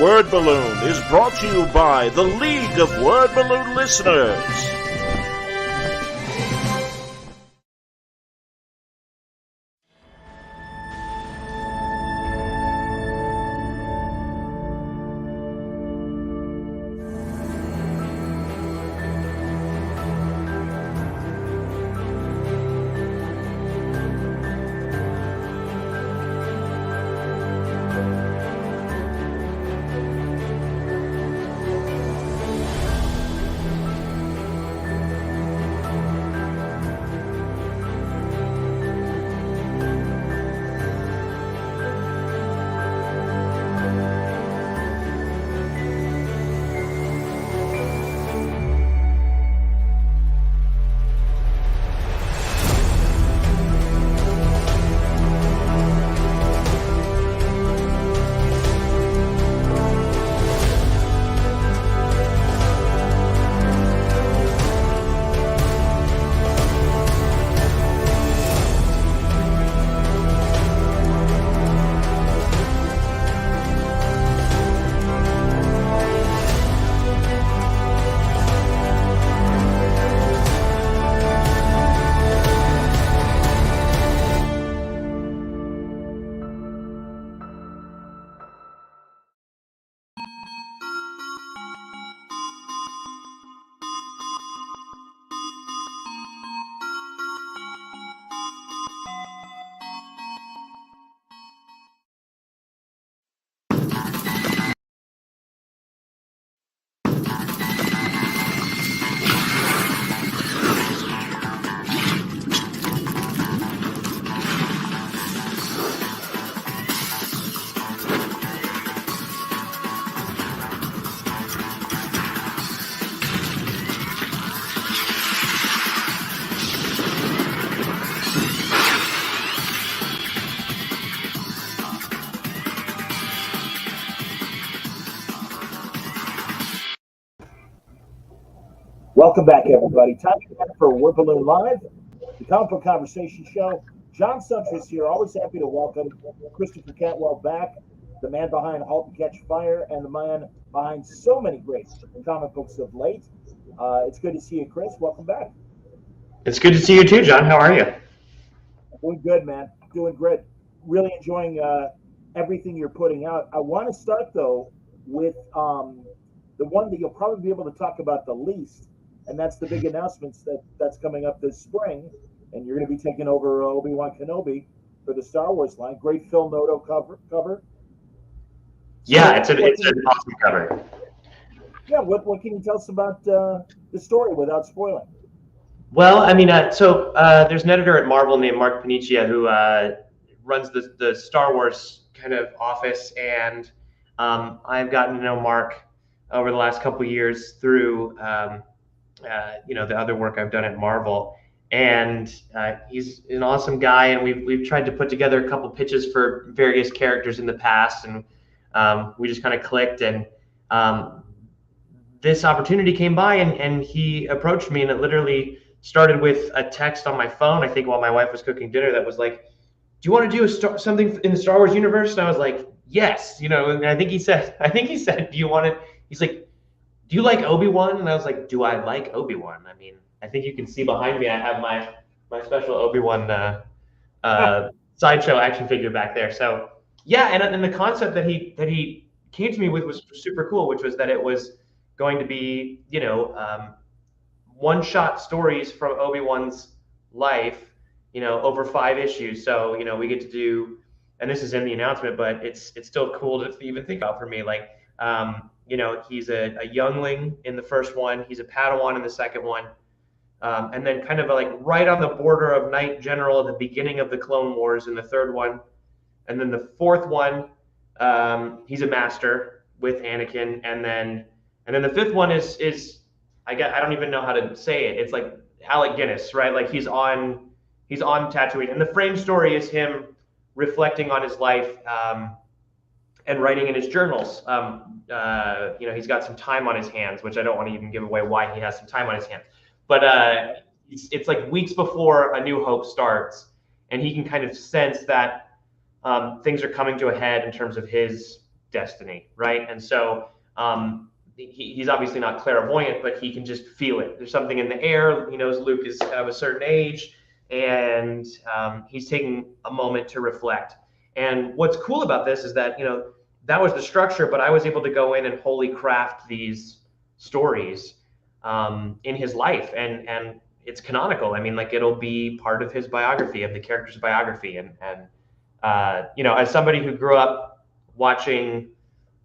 Word Balloon is brought to you by the League of Word Balloon Listeners. Welcome back, everybody. Time again for Word Balloon Live, the comic book conversation show. John Suntress here. Always happy to welcome Christopher Cantwell back, the man behind Halt and Catch Fire, and the man behind so many great comic books of late. It's good to see you, Chris. Welcome back. It's good to see you too, John. How are you? Doing good, man. Doing great. Really enjoying everything you're putting out. I want to start, though, with the one that you'll probably be able to talk about the least, and that's the big announcements that's coming up this spring, and you're going to be taking over Obi-Wan Kenobi for the Star Wars line. Great Phil Noto cover. Yeah, it's an awesome cover. Yeah, what can you tell us about the story without spoiling? Well, I mean, so there's an editor at Marvel named Mark Paniccia who runs the Star Wars kind of office, and I've gotten to know Mark over the last couple of years through the other work I've done at Marvel, and he's an awesome guy, and we've tried to put together a couple pitches for various characters in the past, and we just kind of clicked, and this opportunity came by, and he approached me, and it literally started with a text on my phone, I think while my wife was cooking dinner, that was like, do you want to do something in the Star Wars universe? And I was like, yes, and I think he said, do you want it? He's like, do you like Obi-Wan? And I was like, do I like Obi-Wan? I mean, I think you can see behind me, I have my special Obi-Wan sideshow action figure back there. So yeah, and the concept that he came to me with was super cool, which was that it was going to be, one-shot stories from Obi-Wan's life, over 5 issues. So, we get to do, and this is in the announcement, but it's still cool to even think about for me. Like, he's a youngling in the first one. He's a Padawan in the second one. And then kind of like right on the border of Knight General at the beginning of the Clone Wars in the third one. And then the fourth one, he's a master with Anakin. And then the fifth one is I don't even know how to say it. It's like Alec Guinness, right? Like he's on Tatooine, and the frame story is him reflecting on his life and writing in his journals. He's got some time on his hands, which I don't want to even give away why he has some time on his hands. But it's like weeks before A New Hope starts, and he can kind of sense that things are coming to a head in terms of his destiny, right? And so he's obviously not clairvoyant, but he can just feel it. There's something in the air. He knows Luke is of a certain age, and he's taking a moment to reflect. And what's cool about this is that, that was the structure, but I was able to go in and wholly craft these stories in his life, and it's canonical. I mean, like, it'll be part of his biography, of the character's biography. And as somebody who grew up watching,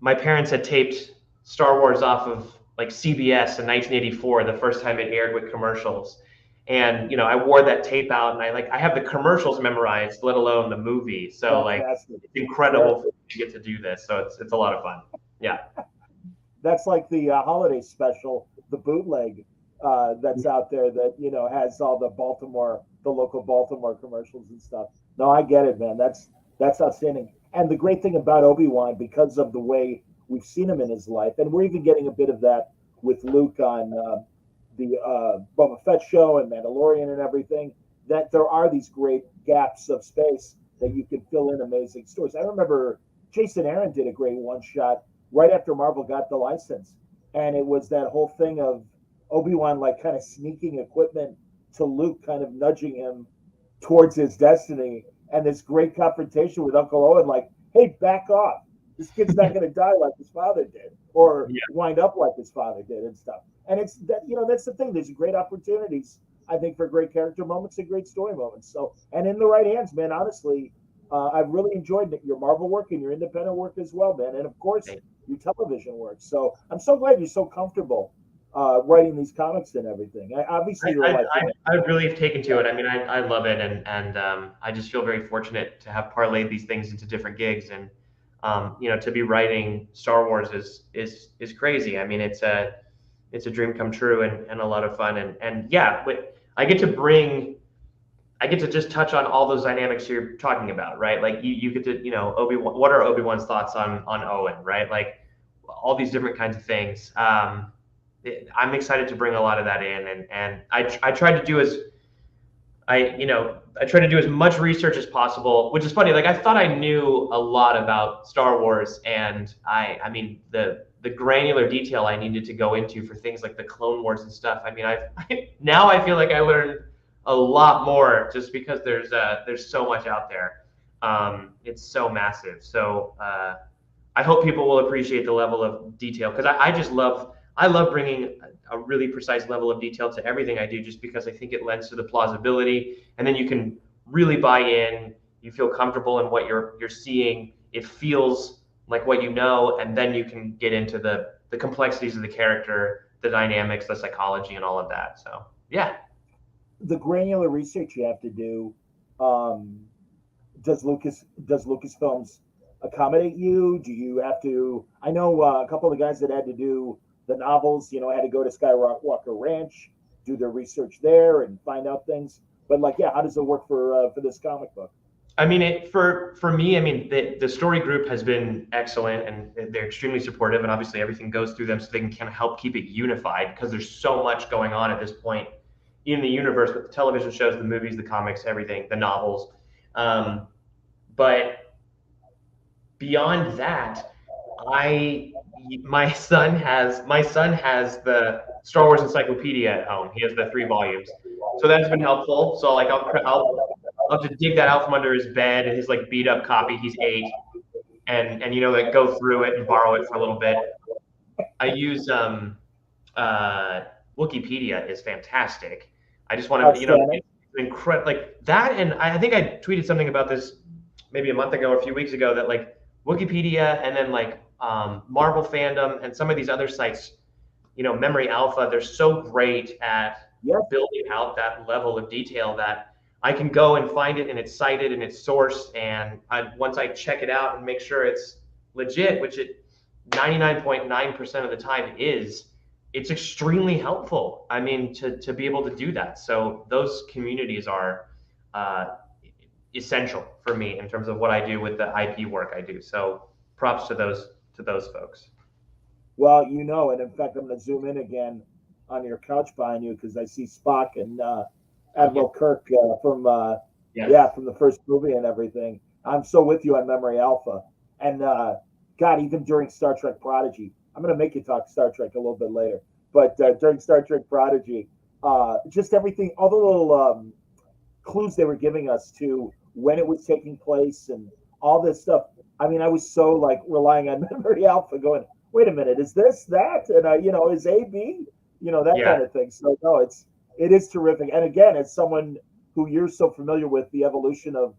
my parents had taped Star Wars off of like CBS in 1984, the first time it aired with commercials. And, I wore that tape out, and I have the commercials memorized, let alone the movie. So it's incredible to get to do this. So it's a lot of fun. Yeah. That's like the holiday special, the bootleg that's out there that, has all the local Baltimore commercials and stuff. No, I get it, man. That's outstanding. And the great thing about Obi-Wan, because of the way we've seen him in his life, and we're even getting a bit of that with Luke on the Boba Fett show and Mandalorian and everything, that there are these great gaps of space that you can fill in amazing stories. I remember Jason Aaron did a great one-shot right after Marvel got the license, and it was that whole thing of Obi-Wan kind of sneaking equipment to Luke, kind of nudging him towards his destiny, and this great confrontation with Uncle Owen, hey, back off. This kid's not going to die like his father did, or wind up like his father did and stuff. And it's that, that's the thing. There's great opportunities, I think, for great character moments and great story moments. So, and in the right hands, man, honestly, I've really enjoyed your Marvel work and your independent work as well, man. And of course, your television work. So I'm so glad you're so comfortable writing these comics and everything. I really have taken to it. I mean, I love it, and I just feel very fortunate to have parlayed these things into different gigs, and to be writing Star Wars is crazy. I mean, it's a dream come true, and a lot of fun, and yeah, but I get to just touch on all those dynamics you're talking about, right? Like you get to, Obi-Wan, what are Obi-Wan's thoughts on Owen, right? Like all these different kinds of things. I'm excited to bring a lot of that in, and I tried to do I try to do as much research as possible, which is funny. Like, I thought I knew a lot about Star Wars, and I mean the granular detail I needed to go into for things like the Clone Wars and stuff. I mean, now I feel like I learned a lot more just because there's so much out there. It's so massive. So I hope people will appreciate the level of detail, because I love bringing a really precise level of detail to everything I do, just because I think it lends to the plausibility, and then you can really buy in. You feel comfortable in what you're seeing. It feels like what you know, and then you can get into the complexities of the character, the dynamics, the psychology, and all of that. So yeah. The granular research you have to do, does Lucasfilms accommodate you? Do you have to? I know a couple of the guys that had to do the novels, had to go to Skywalker Ranch, do their research there, and find out things. But how does it work for this comic book? I mean, for me, I mean, the story group has been excellent, and they're extremely supportive, and obviously everything goes through them so they can kind of help keep it unified, because there's so much going on at this point in the universe with the television shows, the movies, the comics, everything, the novels. But beyond that, my son has the Star Wars Encyclopedia at home. He has the 3 volumes, so that's been helpful. So I'll just dig that out from under his bed, and his beat up copy. He's 8, and go through it and borrow it for a little bit. I use Wikipedia is fantastic. I just want to it's incredible, like that. And I think I tweeted something about this maybe a month ago or a few weeks ago, that Wikipedia, and then Marvel Fandom, and some of these other sites, Memory Alpha, they're so great at building out that level of detail that I can go and find it, and it's cited and it's sourced, and once I check it out and make sure it's legit, which it 99.9% of the time is, it's extremely helpful. I mean, to be able to do that. So those communities are essential for me in terms of what I do with the IP work I do. So props to those folks. Well, and in fact, I'm going to zoom in again on your couch behind you, because I see Spock and Admiral Kirk from the first movie and everything. I'm so with you on Memory Alpha. And God, even during Star Trek Prodigy, I'm going to make you talk Star Trek a little bit later, but during Star Trek Prodigy, just everything, all the little clues they were giving us to when it was taking place and all this stuff. I mean, I was so like relying on Memory Alpha, going, "Wait a minute, is this that?" And is A B? That Yeah. kind of thing. So no, it is terrific. And again, as someone who you're so familiar with the evolution of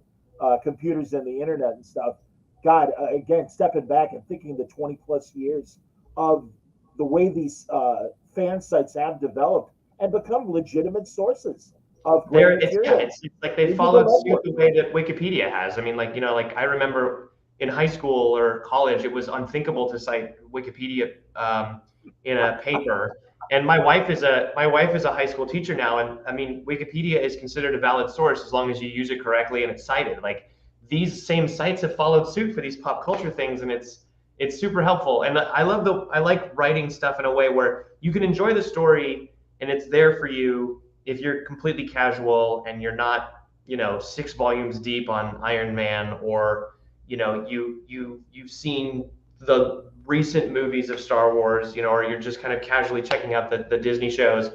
computers and the internet and stuff, God, again, stepping back and thinking the 20 plus years of the way these fan sites have developed and become legitimate sources of great material. It's like they followed suit the way that Wikipedia has. I mean, like, like I remember in high school or college, it was unthinkable to cite Wikipedia in a paper. And my wife is a high school teacher now, and I mean, Wikipedia is considered a valid source as long as you use it correctly and it's cited. Like these same sites have followed suit for these pop culture things, and it's super helpful. And I like writing stuff in a way where you can enjoy the story and it's there for you if you're completely casual and you're not 6 volumes deep on Iron Man, or you've seen the recent movies of Star Wars, or you're just kind of casually checking out the Disney shows.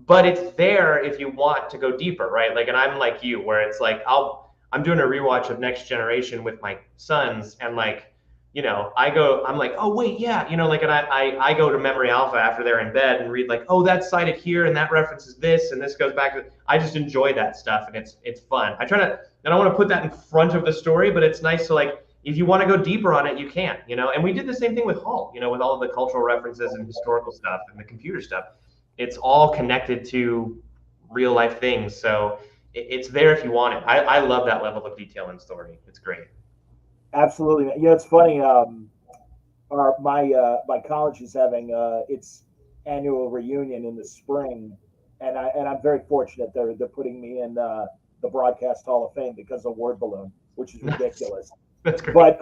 But it's there if you want to go deeper, right? Like, and I'm like you, where it's like I'm doing a rewatch of Next Generation with my sons, and like, I'm like, oh wait, yeah, like, and I go to Memory Alpha after they're in bed and read like, oh, that's cited here and that references this and this goes back to. I just enjoy that stuff, and it's fun. I don't want to put that in front of the story, but it's nice to, like, if you want to go deeper on it, you can, And we did the same thing with Hull, with all of the cultural references and historical stuff and the computer stuff. It's all connected to real life things, so it's there if you want it. I love that level of detail in story. It's great. Absolutely. It's funny. My college is having its annual reunion in the spring, and I'm very fortunate they're putting me in the Broadcast Hall of Fame because of Word Balloon, which is ridiculous. That's great. But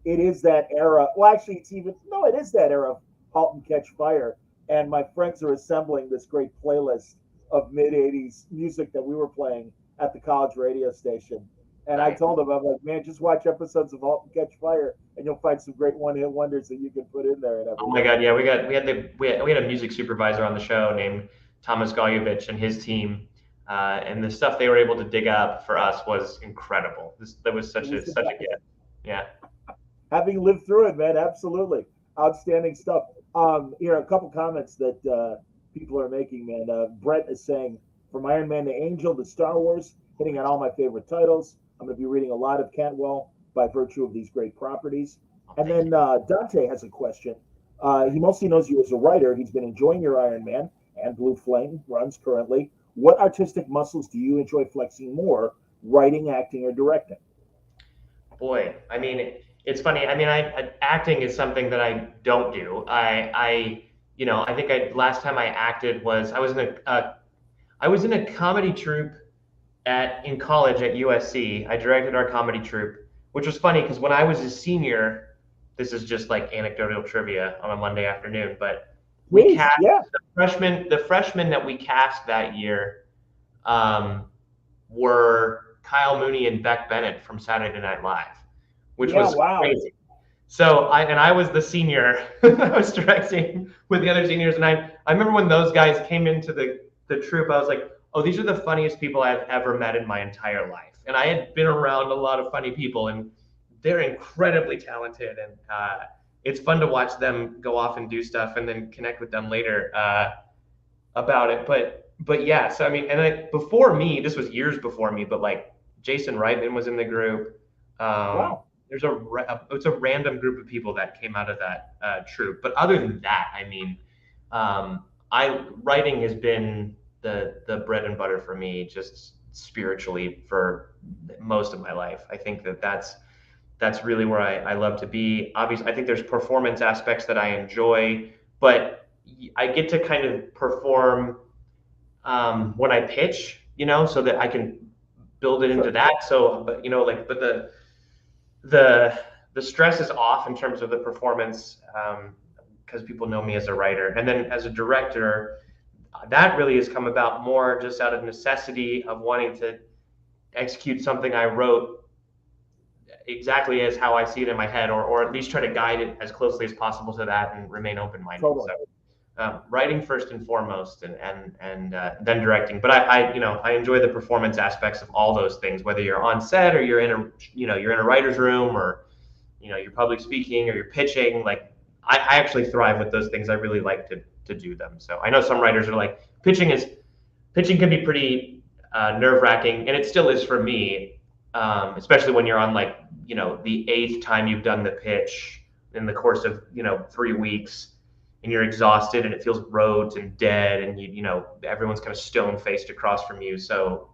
it is that era. Well, actually, it is that era of Halt and Catch Fire, and my friends are assembling this great playlist of mid '80s music that we were playing at the college radio station. And I told them, I'm like, man, just watch episodes of Halt and Catch Fire, and you'll find some great one-hit wonders that you can put in there. And oh my God, yeah, we had a music supervisor on the show named Thomas Galjevich and his team, and the stuff they were able to dig up for us was incredible. That was such a gift. Yeah. Having lived through it, man, absolutely outstanding stuff. Here are a couple comments that people are making, man. Brett is saying, from Iron Man to Angel to Star Wars, hitting on all my favorite titles. I'm going to be reading a lot of Cantwell by virtue of these great properties. And then Dante has a question. He mostly knows you as a writer. He's been enjoying your Iron Man and Blue Flame runs currently. What artistic muscles do you enjoy flexing more, writing, acting, or directing? Boy, I mean, it's funny. I mean, acting is something that I don't do. I think last time I acted was I was in a comedy troupe in college at USC. I directed our comedy troupe, which was funny because when I was a senior, this is just like anecdotal trivia on a Monday afternoon, but we cast the freshmen that we cast that year were Kyle Mooney and Beck Bennett from Saturday Night Live, which was crazy. So I was the senior. I was directing with the other seniors, and I remember when those guys came into the troupe, I was like, oh, these are the funniest people I've ever met in my entire life. And I had been around a lot of funny people, and they're incredibly talented. And it's fun to watch them go off and do stuff and then connect with them later about it. But yeah, so I mean, and before me, this was years before me, but like Jason Reitman was in the group. Wow. It's a random group of people that came out of that troupe. But other than that, I mean, writing has been the bread and butter for me, just spiritually, for most of my life. I think that's really where I love to be. Obviously, I think there's performance aspects that I enjoy, but I get to kind of perform when I pitch, so that I can build it into that. So, but the stress is off in terms of the performance, because people know me as a writer, and then as a director, that really has come about more just out of necessity of wanting to execute something I wrote exactly as how I see it in my head, or at least try to guide it as closely as possible to that and remain open-minded. Totally. So writing first and foremost, and then directing. But I enjoy the performance aspects of all those things, whether you're on set or you're in a writer's room, or you're public speaking or you're pitching. Like I actually thrive with those things. I really like to do them. So I know some writers are like, pitching can be pretty nerve-wracking, and it still is for me, especially when you're on like the 8th time you've done the pitch in the course of 3 weeks, and you're exhausted and it feels rote and dead, and everyone's kind of stone-faced across from you. So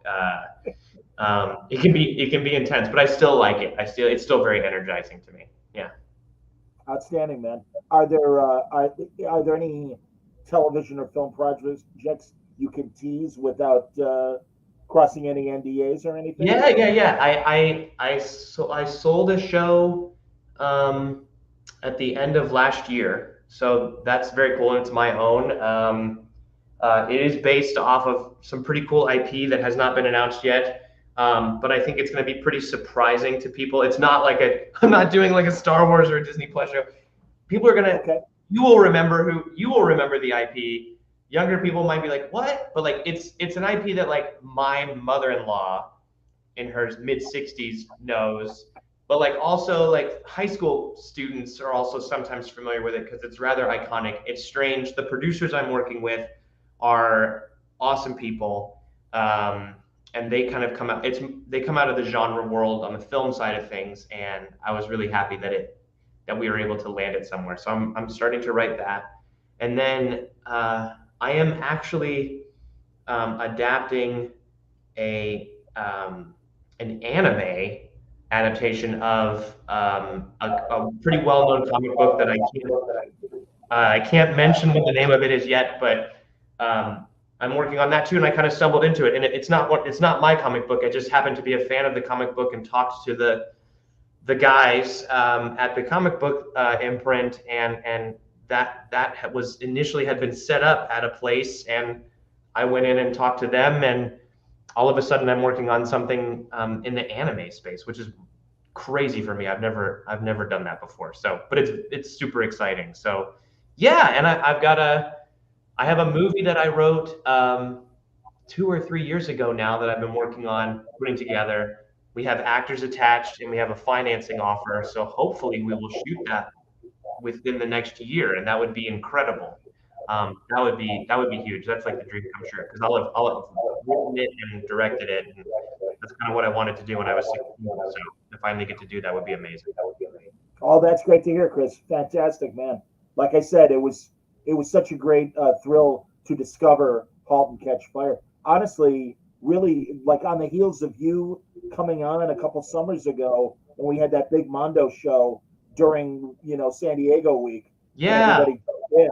it can be intense, but I still like it. It's still very energizing to me. Yeah. Outstanding, man. Are there any television or film projects you can tease without crossing any NDAs or anything? Yeah. I sold a show at the end of last year, so that's very cool, and it's my own. It is based off of some pretty cool IP that has not been announced yet. But I think it's going to be pretty surprising to people. It's not like I'm not doing like a Star Wars or a Disney Plus show. People are going to, you will remember the IP. Younger people might be like, what? But like, it's an IP that like my mother-in-law in her mid-60s knows, but like also like high school students are also sometimes familiar with it because it's rather iconic. It's strange. The producers I'm working with are awesome people. And they kind of come out. They come out of the genre world on the film side of things, and I was really happy that we were able to land it somewhere. So I'm starting to write that, and then I am actually adapting an anime adaptation of a pretty well-known comic book that I can't mention what the name of it is yet, but I'm working on that too, and I kind of stumbled into it. And it's not my comic book. I just happened to be a fan of the comic book and talked to the guys at the comic book imprint, and that was initially had been set up at a place, and I went in and talked to them, and all of a sudden I'm working on something in the anime space, which is crazy for me. I've never done that before. So, but it's super exciting. So, yeah, and I have a movie that I wrote 2 or 3 years ago now that I've been working on putting together. We have actors attached and we have a financing offer. So hopefully we will shoot that within the next year, and that would be incredible. That would be huge. That's like the dream come true, because I'll have written it and directed it, and that's kind of what I wanted to do when I was 16. So to finally get to do that would be amazing. Oh, that's great to hear, Chris. Fantastic, man. Like I said, it was such a great thrill to discover Halt and Catch Fire. Honestly, really, like on the heels of you coming on a couple summers ago when we had that big Mondo show during San Diego week. Yeah. Everybody in,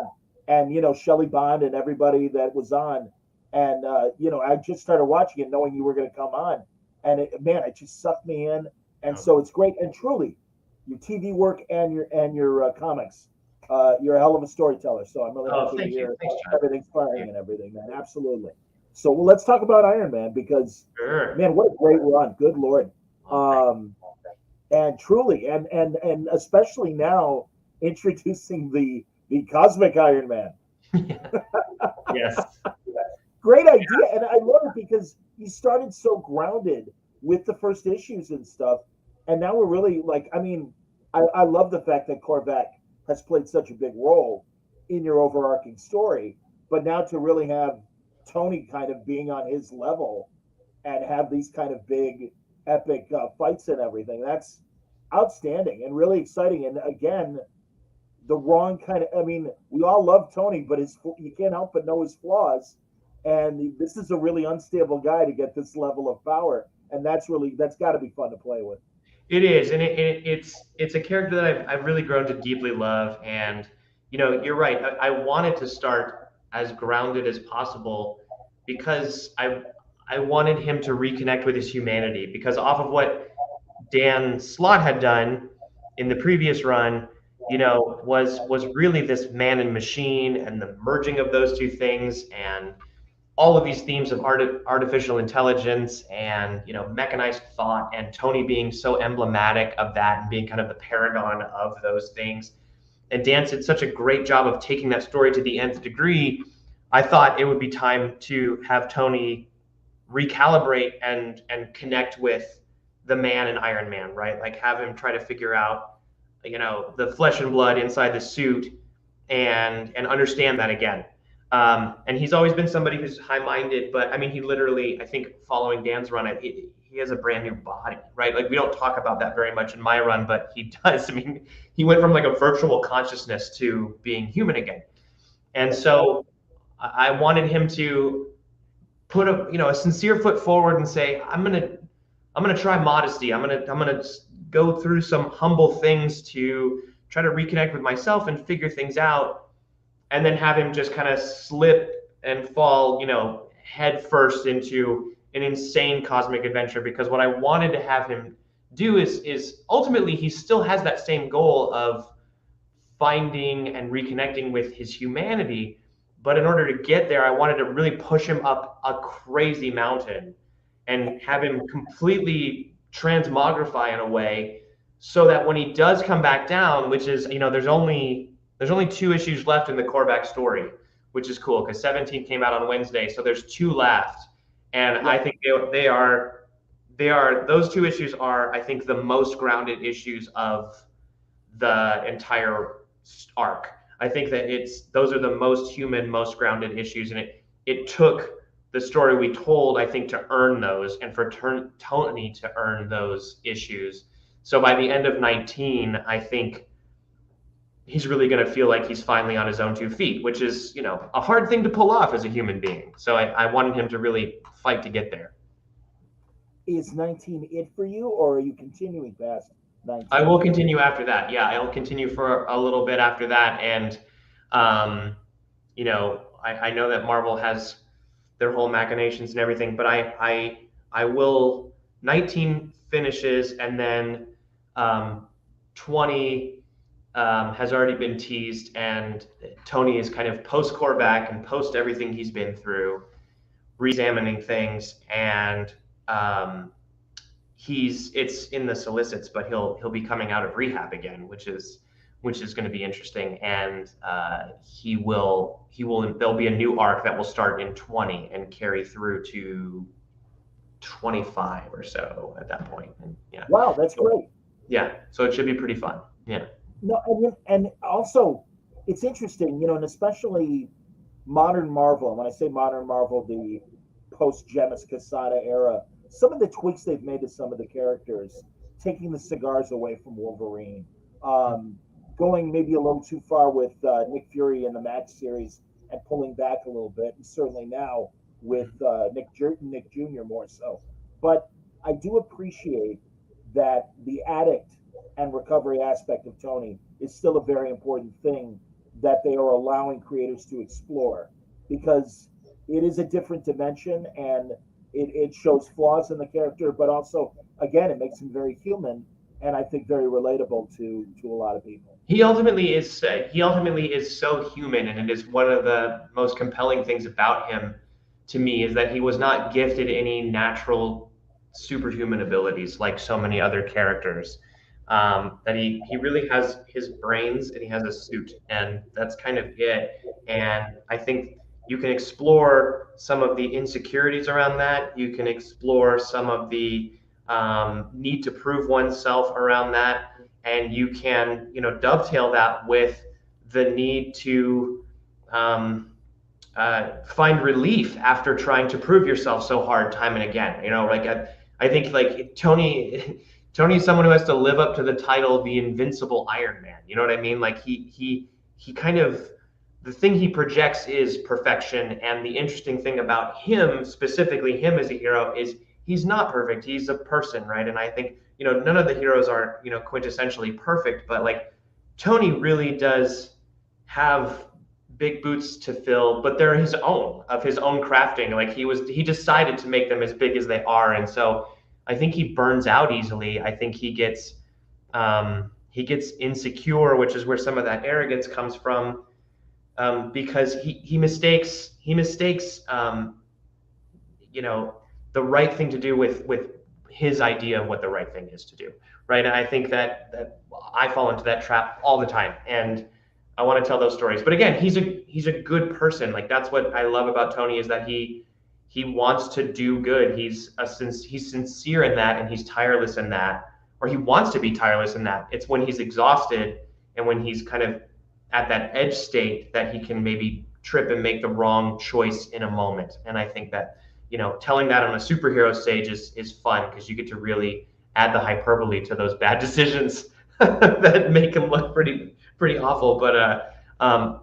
and Shelley Bond and everybody that was on, and I just started watching it knowing you were going to come on, and it just sucked me in, and so it's great. And truly, your TV work and your comics. You're a hell of a storyteller, so I'm really happy to hear everything's firing and everything, man. Absolutely. So let's talk about Iron Man, because man, what a great run. Good Lord. And truly, and especially now introducing the Cosmic Iron Man. Yes. Great idea. Yeah. And I love it because you started so grounded with the first issues and stuff. And now we're really like, I love the fact that Korvac has played such a big role in your overarching story, but now to really have Tony kind of being on his level and have these kind of big epic fights and everything, that's outstanding and really exciting. And again, the wrong kind of, we all love Tony, but you can't help but know his flaws. And this is a really unstable guy to get this level of power. And that's got to be fun to play with. It is, and it's a character that I've really grown to deeply love. And you're right. I wanted to start as grounded as possible because I wanted him to reconnect with his humanity. Because off of what Dan Slott had done in the previous run, was really this man and machine, and the merging of those two things, and all of these themes of artificial intelligence and, you know, mechanized thought, and Tony being so emblematic of that and being kind of the paragon of those things. And Dan did such a great job of taking that story to the nth degree. I thought it would be time to have Tony recalibrate and connect with the man in Iron Man, right? Like have him try to figure out, you know, the flesh and blood inside the suit and understand that again. And he's always been somebody who's high-minded, but I mean, he literally, I think, following Dan's run, he has a brand new body, right? Like we don't talk about that very much in my run, but he does. I mean, he went from like a virtual consciousness to being human again. And so I wanted him to put a sincere foot forward and say, I'm gonna try modesty. I'm gonna go through some humble things to try to reconnect with myself and figure things out, and then have him just kind of slip and fall, you know, head first into an insane cosmic adventure. Because what I wanted to have him do is ultimately he still has that same goal of finding and reconnecting with his humanity. But in order to get there, I wanted to really push him up a crazy mountain and have him completely transmogrify in a way so that when he does come back down, which is, you know, there's only 2 issues left in the core backstory, which is cool because 17 came out on Wednesday, so there's 2 left, and I think they are those 2 issues are, I think, the most grounded issues of the entire arc. I think that those are the most human, most grounded issues, and it took the story we told, I think, to earn those, and for Tony to earn those issues. So by the end of 19, I think he's really going to feel like he's finally on his own 2 feet, which is, you know, a hard thing to pull off as a human being. So I wanted him to really fight to get there. Is 19 it for you, or are you continuing past 19? I will continue after that. Yeah, I'll continue for a little bit after that. And, you know, I know that Marvel has their whole machinations and everything, but I will, 19 finishes, and then 20 has already been teased, and Tony is kind of post-core back and post everything he's been through, re-examining things, and it's in the solicits, but he'll be coming out of rehab again, which is going to be interesting, and there'll be a new arc that will start in 20 and carry through to 25 or so at that point. And yeah. Wow, that's great. Yeah, so it should be pretty fun. Yeah. No, and also it's interesting, you know, and especially modern Marvel. And when I say modern Marvel, the post Gemis Quesada era, some of the tweaks they've made to some of the characters, taking the cigars away from Wolverine, going maybe a little too far with Nick Fury in the Max series and pulling back a little bit, and certainly now with Nick Jr. more so. But I do appreciate that the addict and recovery aspect of Tony is still a very important thing that they are allowing creators to explore, because it is a different dimension, and it shows flaws in the character, but also, again, it makes him very human, and I think very relatable to a lot of people. He ultimately is so human, and it is one of the most compelling things about him to me, is that he was not gifted any natural superhuman abilities like so many other characters. That he really has his brains and he has a suit, and that's kind of it. And I think you can explore some of the insecurities around that. You can explore some of the need to prove oneself around that, and you can, you know, dovetail that with the need to find relief after trying to prove yourself so hard time and again. You know, like I think like Tony is someone who has to live up to the title, the Invincible Iron Man. You know what I mean? Like he kind of, the thing he projects is perfection. And the interesting thing about him, specifically him as a hero, is he's not perfect. He's a person, right? And I think, you know, none of the heroes are, you know, quintessentially perfect, but like Tony really does have big boots to fill, but they're his own crafting. Like he decided to make them as big as they are. And so I think he burns out easily. I think he gets insecure, which is where some of that arrogance comes from, because he mistakes the right thing to do with his idea of what the right thing is to do, right? And I think that I fall into that trap all the time, and I want to tell those stories. But again, he's a good person. Like, that's what I love about Tony, is that he wants to do good. He's sincere in that, and he's tireless in that, or he wants to be tireless in that. It's when he's exhausted and when he's kind of at that edge state that he can maybe trip and make the wrong choice in a moment. And I think that, telling that on a superhero stage is fun, because you get to really add the hyperbole to those bad decisions that make him look pretty awful. But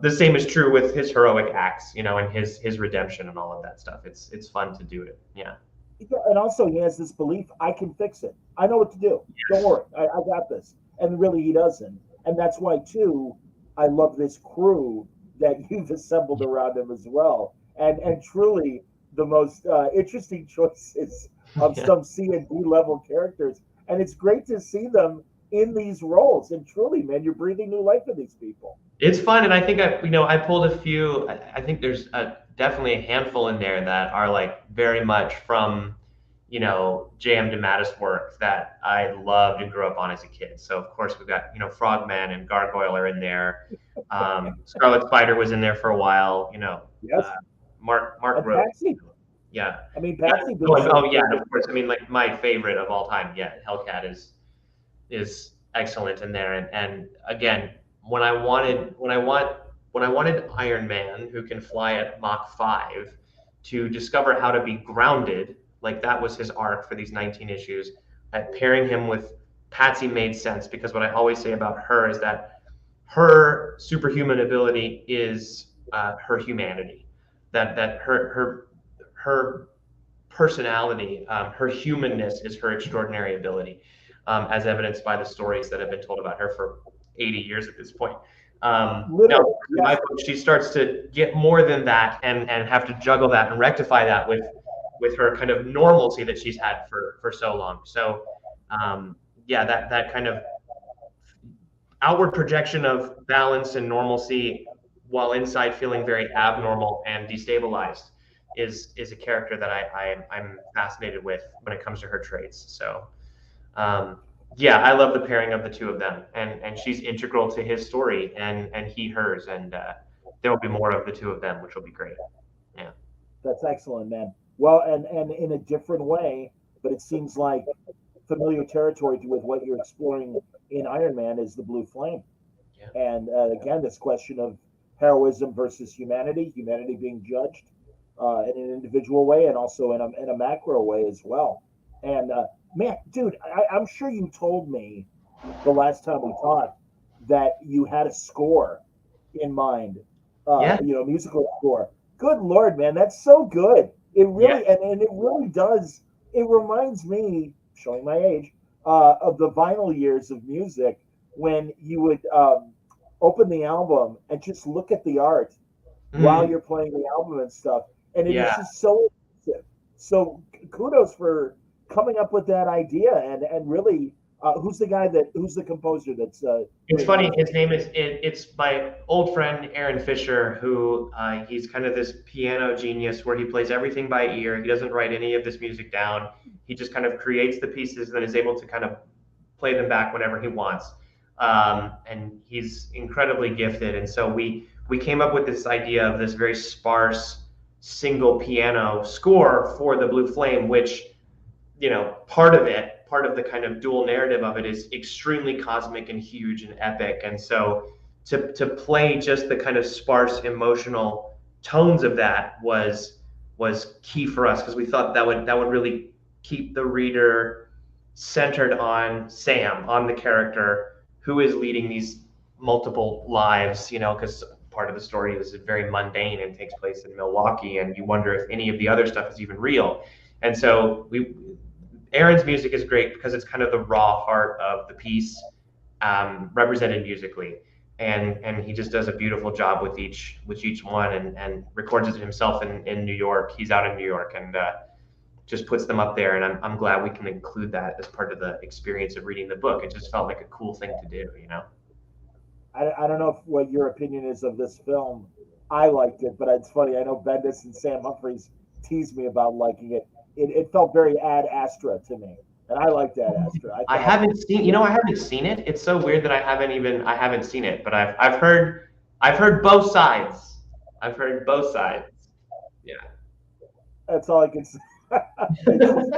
the same is true with his heroic acts, and his redemption and all of that stuff. It's fun to do it. Yeah. Yeah, and also he has this belief, I can fix it. I know what to do. Yes. Don't worry, I got this. And really, he doesn't. And that's why, too, I love this crew that you've assembled around him as well. And truly, the most interesting choices of some C and D level characters. And it's great to see them in these roles. And truly, man, you're breathing new life in these people. It's fun, and I think I pulled a few. I think there's definitely a handful in there that are like very much from, J.M. DeMatteis work that I loved and grew up on as a kid. So of course we've got Frogman and Gargoyle are in there. Scarlet Spider was in there for a while. Yes. Mark And Rose. Patsy. Yeah. I mean, Patsy. Oh yeah, of course. I mean, like, my favorite of all time. Yeah, Hellcat is excellent in there, and again, when I wanted Iron Man, who can fly at Mach 5, to discover how to be grounded, like that was his arc for these 19 issues. Pairing him with Patsy made sense, because what I always say about her is that her superhuman ability is her humanity, that her personality, her humanness is her extraordinary ability, as evidenced by the stories that have been told about her for 80 years at this point. Now, in my book, she starts to get more than that, and have to juggle that and rectify that with her kind of normalcy that she's had for so long. So, that kind of outward projection of balance and normalcy, while inside feeling very abnormal and destabilized, is a character that I'm fascinated with when it comes to her traits. So, I love the pairing of the two of them, and she's integral to his story, and he hers, and there will be more of the two of them, which will be great. Yeah, That's excellent, man. Well, and in a different way, but it seems like familiar territory with what you're exploring in Iron Man is the Blue Flame. yeah, And again, this question of heroism versus humanity being judged in an individual way, and also in a macro way as well. And man, dude, I'm sure you told me the last time we talked that you had a score in mind, yeah, musical score. Good Lord, man, that's so good. It really, yeah. and it really does. It reminds me, showing my age, of the vinyl years of music, when you would open the album and just look at the art while you're playing the album and stuff. And it is Yeah. just so impressive. So kudos for coming up with that idea, and really, who's the composer that's It's doing funny. that? His name it's my old friend Aaron Fisher, who he's kind of this piano genius where he plays everything by ear. He doesn't write any of this music down. He just kind of creates the pieces and then is able to kind of play them back whenever he wants. And he's incredibly gifted. And so we came up with this idea of this very sparse single piano score for the Blue Flame, which, part of the kind of dual narrative of it is extremely cosmic and huge and epic. And so to play just the kind of sparse emotional tones of that was key for us, because we thought that would really keep the reader centered on Sam, on the character who is leading these multiple lives, because part of the story is very mundane and takes place in Milwaukee, and you wonder if any of the other stuff is even real. And so Aaron's music is great because it's kind of the raw heart of the piece, represented musically, and he just does a beautiful job with each one, and records it himself in New York. He's out in New York, and just puts them up there, and I'm glad we can include that as part of the experience of reading the book. It just felt like a cool thing to do. I don't know what your opinion is of this film. I liked it, but it's funny. I know Bendis and Sam Humphries teased me about liking it. It felt very Ad Astra to me, and I liked Ad Astra. I I thought, haven't seen, you know, I haven't seen it. It's so weird that I haven't seen it, but I've heard both sides. I've heard both sides. Yeah. that's all I can say. It's just,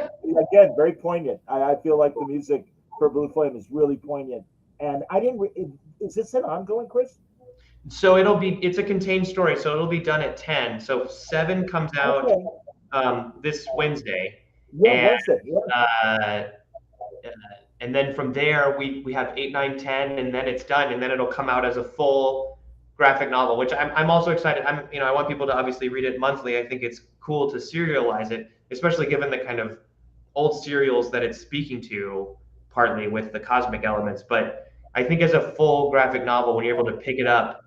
again, very poignant. I feel like the music for Blue Flame is really poignant. And I didn't. Is this an ongoing, Chris? So it's a contained story, so it'll be done at 10. So 7 comes out Okay. this Wednesday, Yeah, and Wednesday. Yeah. uh, and then from there we have 8, 9, 10, and then it's done, and then it'll come out as a full graphic novel, which I'm also excited. I want people to obviously read it monthly. I think it's cool to serialize it, especially given the kind of old serials that it's speaking to, partly with the cosmic elements. But I think as a full graphic novel, when you're able to pick it up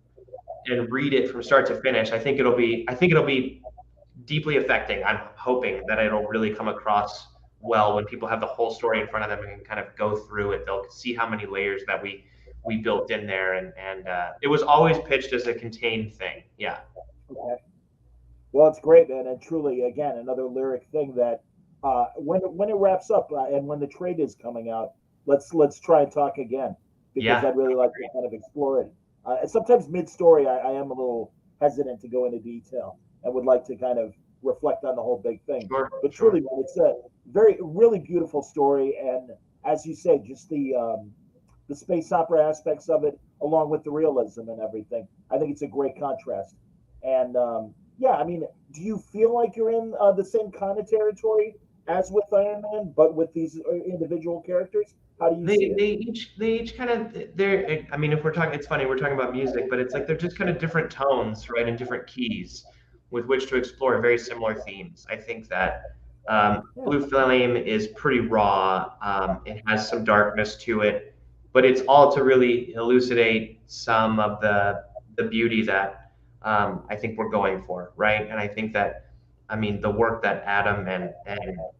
and read it from start to finish, I think it'll be deeply affecting. I'm hoping that it'll really come across well when people have the whole story in front of them and can kind of go through it. They'll see how many layers that we built in there, and it was always pitched as a contained thing. Yeah. Okay. Well, it's great, man, and truly, again, another lyric thing that when it wraps up and when the trade is coming out, let's try and talk again because Yeah. I'd really like to kind of explore it. Sometimes mid-story, I am a little hesitant to go into detail and would like to kind of reflect on the whole big thing. Sure. But truly, man, it's a really beautiful story, and as you say, just the space opera aspects of it, along with the realism and everything. I think it's a great contrast. And yeah, I mean, do you feel like you're in the same kind of territory as with Iron Man, but with these individual characters? How do you see it? They each kind of they're, I mean, if we're talking, it's funny, we're talking about music, but it's like they're just kind of different tones, right, and different keys with which to explore very similar themes. I think that Yeah. Blue Flame is pretty raw. It has some darkness to it, but it's all to really elucidate some of the beauty that I think we're going for, right? And I think that, I mean, the work that Adam and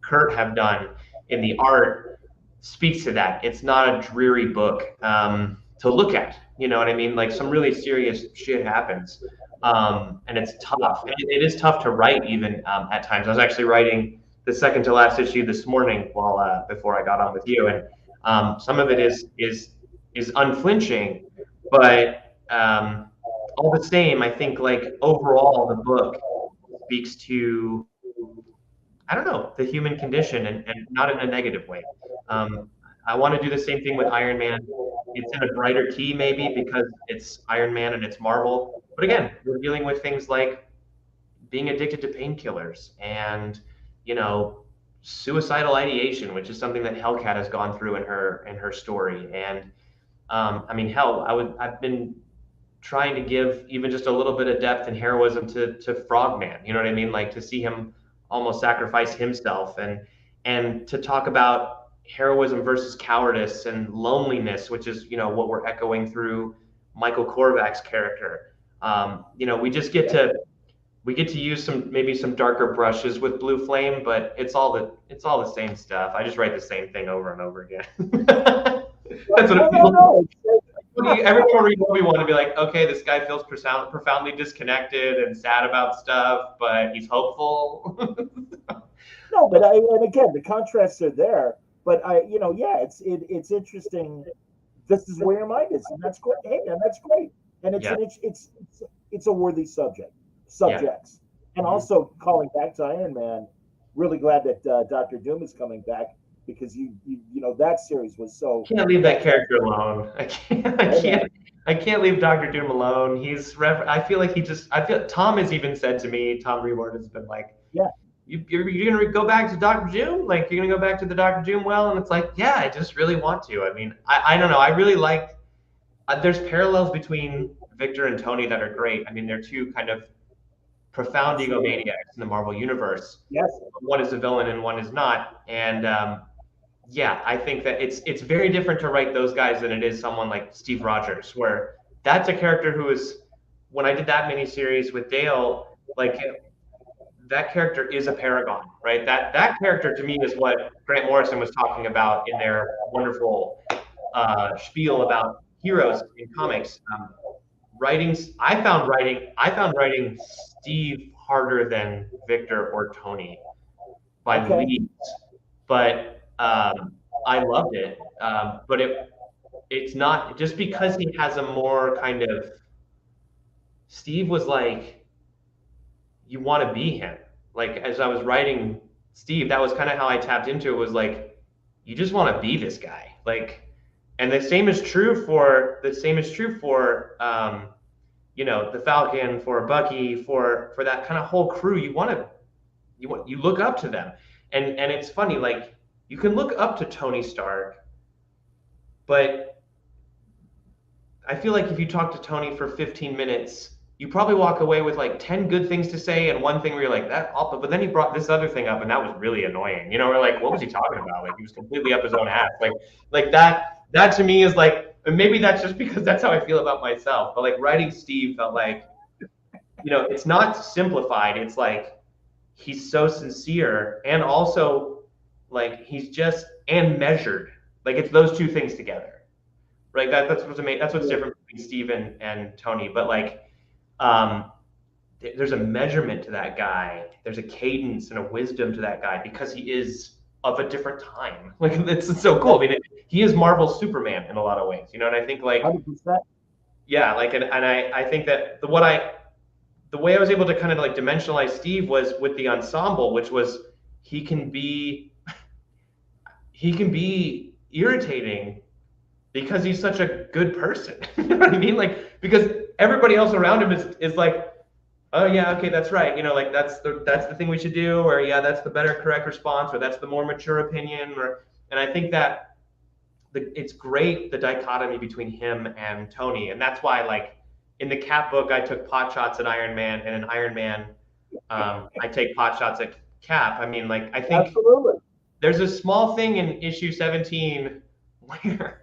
Kurt have done in the art speaks to that. It's not a dreary book to look at. You know what I mean? Like some really serious shit happens, and it's tough. And it is tough to write even at times. I was actually writing the second to last issue this morning while before I got on with you, and some of it is unflinching, but all the same, I think like overall the book speaks to, I don't know, the human condition, and not in a negative way. Um, I want to do the same thing with Iron Man. It's in a brighter key, maybe because it's Iron Man and it's Marvel. But again, we're dealing with things like being addicted to painkillers and, you know, suicidal ideation, which is something that Hellcat has gone through in her story. And I mean, hell, I've been trying to give even just a little bit of depth and heroism to Frogman. You know what I mean? Like to see him almost sacrifice himself, and to talk about heroism versus cowardice and loneliness, which is, you know, what we're echoing through Michael Korvac's character. You know, we get to use maybe some darker brushes with Blue Flame, but it's all the same stuff. I just write the same thing over and over again. That's what it feels like. Every time I read Obi-Wan to be like, okay, this guy feels profoundly disconnected and sad about stuff, but he's hopeful. No, but and again, the contrasts are there. But yeah, it's interesting. This is where your mind is, and that's great. Hey, and that's great. And it's a worthy subjects, and also calling back to Iron Man. Really glad that Doctor Doom is coming back because you know that series was so. Can't leave that character alone. I can't leave Doctor Doom alone. I feel like Tom has even said to me, Tom Reward has been like, yeah. You're gonna go back to Doctor Doom? Like you're gonna go back to the Doctor Doom well? And it's like, yeah, I just really want to. I mean, I don't know. I really like. There's parallels between Victor and Tony that are great. I mean, they're two kind of profound egomaniacs in the Marvel universe. Yes. One is a villain and one is not. And yeah, I think that it's very different to write those guys than it is someone like Steve Rogers, where that's a character who is. When I did that miniseries with Dale, like. That character is a paragon, right? That character to me is what Grant Morrison was talking about in their wonderful spiel about heroes in comics. I found writing Steve harder than Victor or Tony by leagues, but I loved it. But it's not just because he has a more kind of, Steve was like, you want to be him. Like as I was writing Steve, that was kind of how I tapped into it, was like, you just want to be this guy. Like, and the same is true for the Falcon, for Bucky, for that kind of whole crew. You look up to them. And it's funny, like you can look up to Tony Stark, but I feel like if you talk to Tony for 15 minutes, you probably walk away with like 10 good things to say and one thing where you're like, that awful, but then he brought this other thing up and that was really annoying. We're like, what was he talking about? Like he was completely up his own ass. Like that to me is like, and maybe that's just because that's how I feel about myself. But like writing Steve felt like, it's not simplified. It's like he's so sincere and also like he's just and measured. Like it's those two things together. Right. That's what's different between Steve and Tony. But like there's a measurement to that guy. There's a cadence and a wisdom to that guy because he is of a different time. Like it's so cool. I mean, he is Marvel's Superman in a lot of ways, and I think like 100%. Yeah, like and I think that the way I was able to kind of like dimensionalize Steve was with the ensemble, which was he can be irritating because he's such a good person. You know what I mean? Like because everybody else around him is like, oh yeah, okay, that's right. Like that's the thing we should do, or yeah, that's the better correct response, or that's the more mature opinion, and I think that it's great, the dichotomy between him and Tony, and that's why like in the Cap book I took pot shots at Iron Man, and in Iron Man I take pot shots at Cap. I mean, like I think Absolutely. There's a small thing in issue 17 where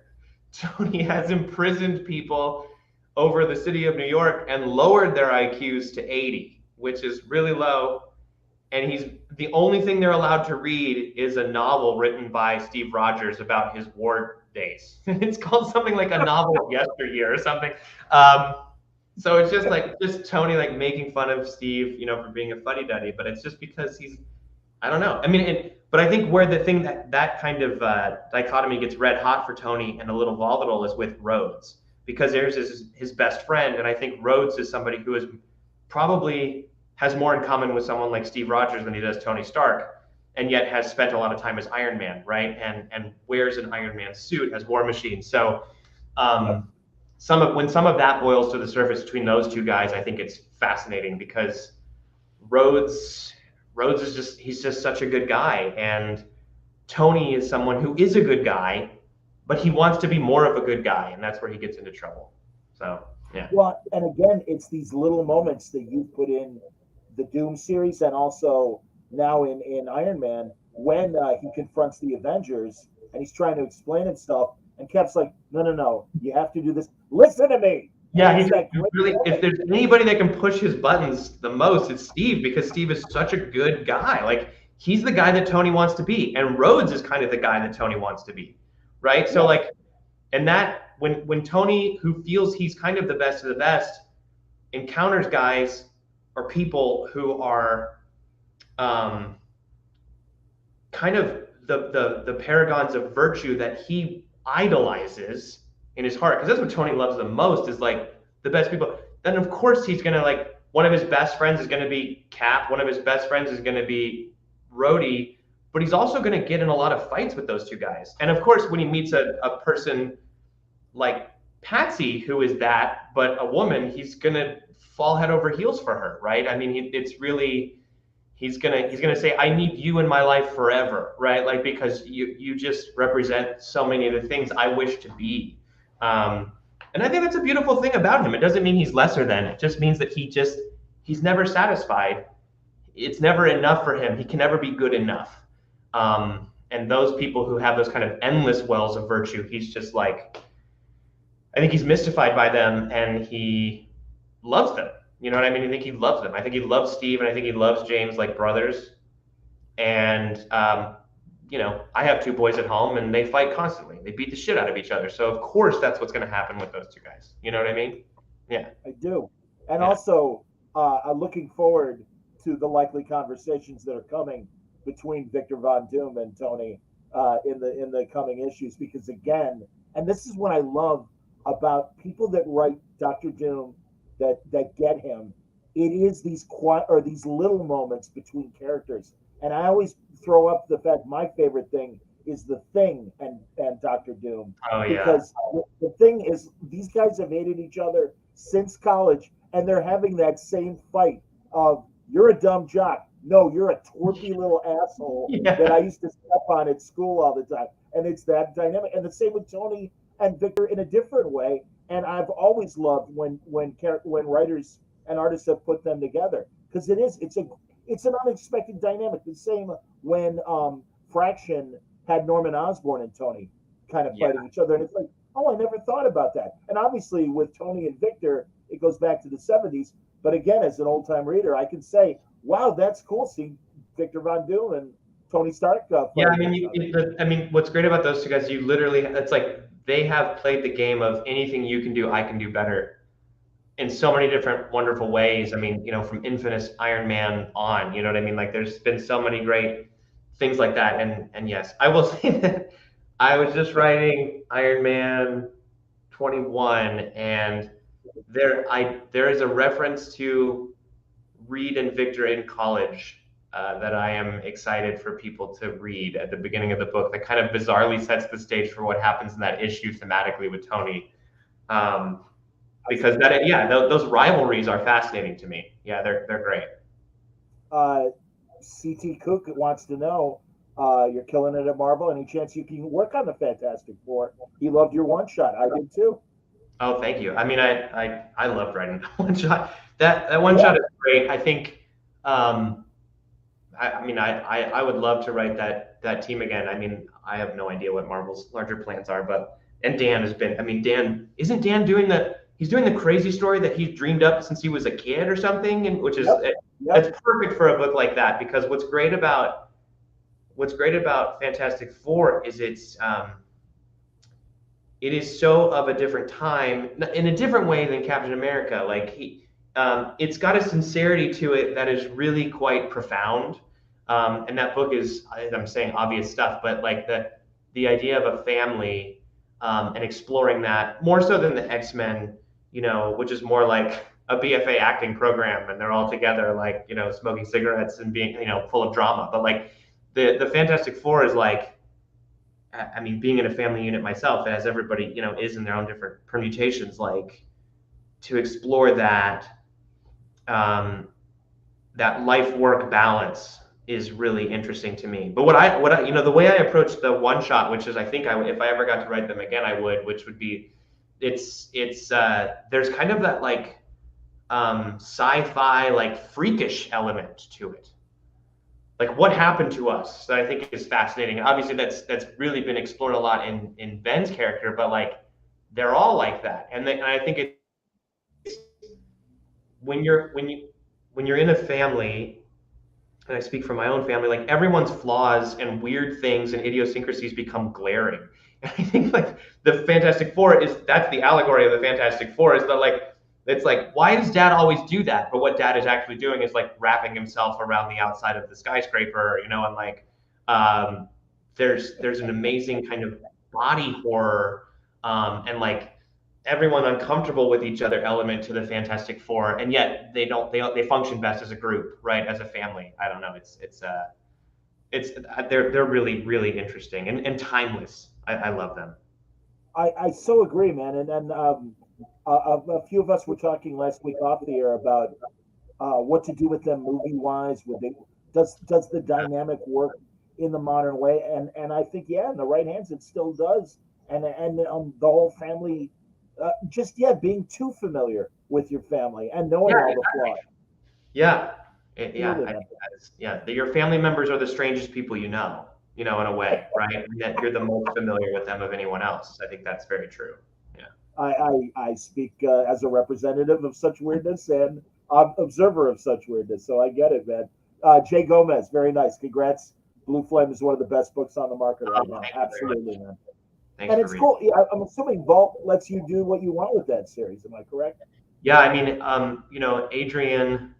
Tony has imprisoned people over the city of New York and lowered their IQs to 80, which is really low. And the only thing they're allowed to read is a novel written by Steve Rogers about his war days. It's called something like A Novel of Yesteryear or something. So it's just Tony like making fun of Steve, for being a fuddy-duddy, but it's just because I don't know. I mean, but I think where the thing that kind of dichotomy gets red hot for Tony and a little volatile is with Rhodes, because there's his best friend, and I think Rhodes is somebody who is probably has more in common with someone like Steve Rogers than he does Tony Stark, and yet has spent a lot of time as Iron Man, right? And wears an Iron Man suit as War Machine. So when some of that boils to the surface between those two guys, I think it's fascinating because Rhodes is he's just such a good guy, and Tony is someone who is a good guy, but he wants to be more of a good guy, and that's where he gets into trouble. So yeah. Well, and again, it's these little moments that you put in the Doom series and also now in Iron Man when he confronts the Avengers and he's trying to explain himself, and Cap's like, no, you have to do this. Listen to me. Yeah, he's like, really, if there's anybody that can push his buttons the most, it's Steve, because Steve is such a good guy. Like, he's the guy that Tony wants to be, and Rhodes is kind of the guy that Tony wants to be, right? So like, and that when Tony, who feels he's kind of the best of the best, encounters guys or people who are kind of the paragons of virtue that he idolizes in his heart, because that's what Tony loves the most, is like the best people. Then of course he's gonna, like, one of his best friends is gonna be Cap, one of his best friends is gonna be Rhodey, but he's also gonna get in a lot of fights with those two guys. And of course when he meets a person like Patsy, who is that, but a woman, he's gonna fall head over heels for her, right? I mean, it's really, he's gonna say, I need you in my life forever, right? Like, because you just represent so many of the things I wish to be. And I think that's a beautiful thing about him. It doesn't mean he's lesser than. It just means that he's never satisfied. It's never enough for him. He can never be good enough. And those people who have those kind of endless wells of virtue, he's just like, I think he's mystified by them, and he loves them. You know what I mean? I think he loves them. I think he loves Steve, and I think he loves James like brothers. And I have two boys at home, and they fight constantly. They beat the shit out of each other. So of course that's what's going to happen with those two guys. You know what I mean? Yeah. I do. And also, I'm looking forward to the likely conversations that are coming between Victor Von Doom and Tony in the coming issues. Because again, and this is what I love about people that write Doctor Doom, that get him. It is these quiet or these little moments between characters, and I always throw up the fact my favorite thing is the Thing and Doctor Doom. Oh yeah. Because the Thing is these guys have hated each other since college, and they're having that same fight of you're a dumb jock. No, you're a twerpy little asshole that I used to step on at school all the time. And it's that dynamic. And the same with Tony and Victor in a different way. And I've always loved when writers and artists have put them together, because it's an unexpected dynamic. The same when Fraction had Norman Osborn and Tony kind of fighting each other, and it's like, oh, I never thought about that. And obviously with Tony and Victor, it goes back to the 70s. But again, as an old time reader, I can say, wow, that's cool seeing Victor Von Doom and Tony Stark. Yeah, I mean, what's great about those two guys, you literally, it's like they have played the game of anything you can do, I can do better in so many different wonderful ways. I mean, from Infamous Iron Man on, you know what I mean? Like there's been so many great things like that. And yes, I will say that I was just writing Iron Man 21, and there is a reference to Reed and Victor in college that I am excited for people to read at the beginning of the book, that kind of bizarrely sets the stage for what happens in that issue thematically with Tony. Because those rivalries are fascinating to me. Yeah, they're great. CT Cook wants to know, you're killing it at Marvel. Any chance you can work on the Fantastic Four? He loved your one shot. I did too. Oh, thank you. I mean, I loved writing one shot. That one shot is great. I think. I would love to write that team again. I mean, I have no idea what Marvel's larger plans are, and Dan has been. I mean, isn't Dan doing he's doing the crazy story that he's dreamed up since he was a kid or something, and which is that's perfect for a book like that, because what's great about Fantastic Four is it is so of a different time in a different way than Captain America. Like it's got a sincerity to it that is really quite profound. And that book is, I'm saying obvious stuff, but like the idea of a family and exploring that more so than the X-Men, which is more like a BFA acting program, and they're all together, like, smoking cigarettes and being, full of drama. But like the Fantastic Four is like, I mean, being in a family unit myself, as everybody, is in their own different permutations, like to explore that life-work balance is really interesting to me. But what I the way I approach the one shot, which is, I think if I ever got to write them again, I would, which would be, it's there's kind of that like sci-fi, like freakish element to it. Like what happened to us that I think is fascinating. Obviously that's really been explored a lot in Ben's character, but like they're all like that. And I think it's when you're in a family, and I speak from my own family, like everyone's flaws and weird things and idiosyncrasies become glaring. And I think like the Fantastic Four that's the allegory of the Fantastic Four, is that like, it's like, why does Dad always do that? But what Dad is actually doing is like wrapping himself around the outside of the skyscraper, and like there's an amazing kind of body horror and like everyone uncomfortable with each other element to the Fantastic Four, and yet they function best as a group, right? As a family. I don't know. They're really, really interesting and timeless. I love them. I so agree, man. And a few of us were talking last week off the air about what to do with them movie wise. Does the dynamic work in the modern way? And I think in the right hands it still does. And the whole family, being too familiar with your family and knowing all the flaws. Your family members are the strangest people in a way, right? And that you're the most familiar with them of anyone else. I think that's very true. I speak as a representative of such weirdness and observer of such weirdness, so I get it, man. Jay Gomez, very nice. Congrats. Blue Flame is one of the best books on the market right now. Absolutely, man. And it's cool. Yeah, I'm assuming Vault lets you do what you want with that series. Am I correct? Yeah, I mean, Adrian,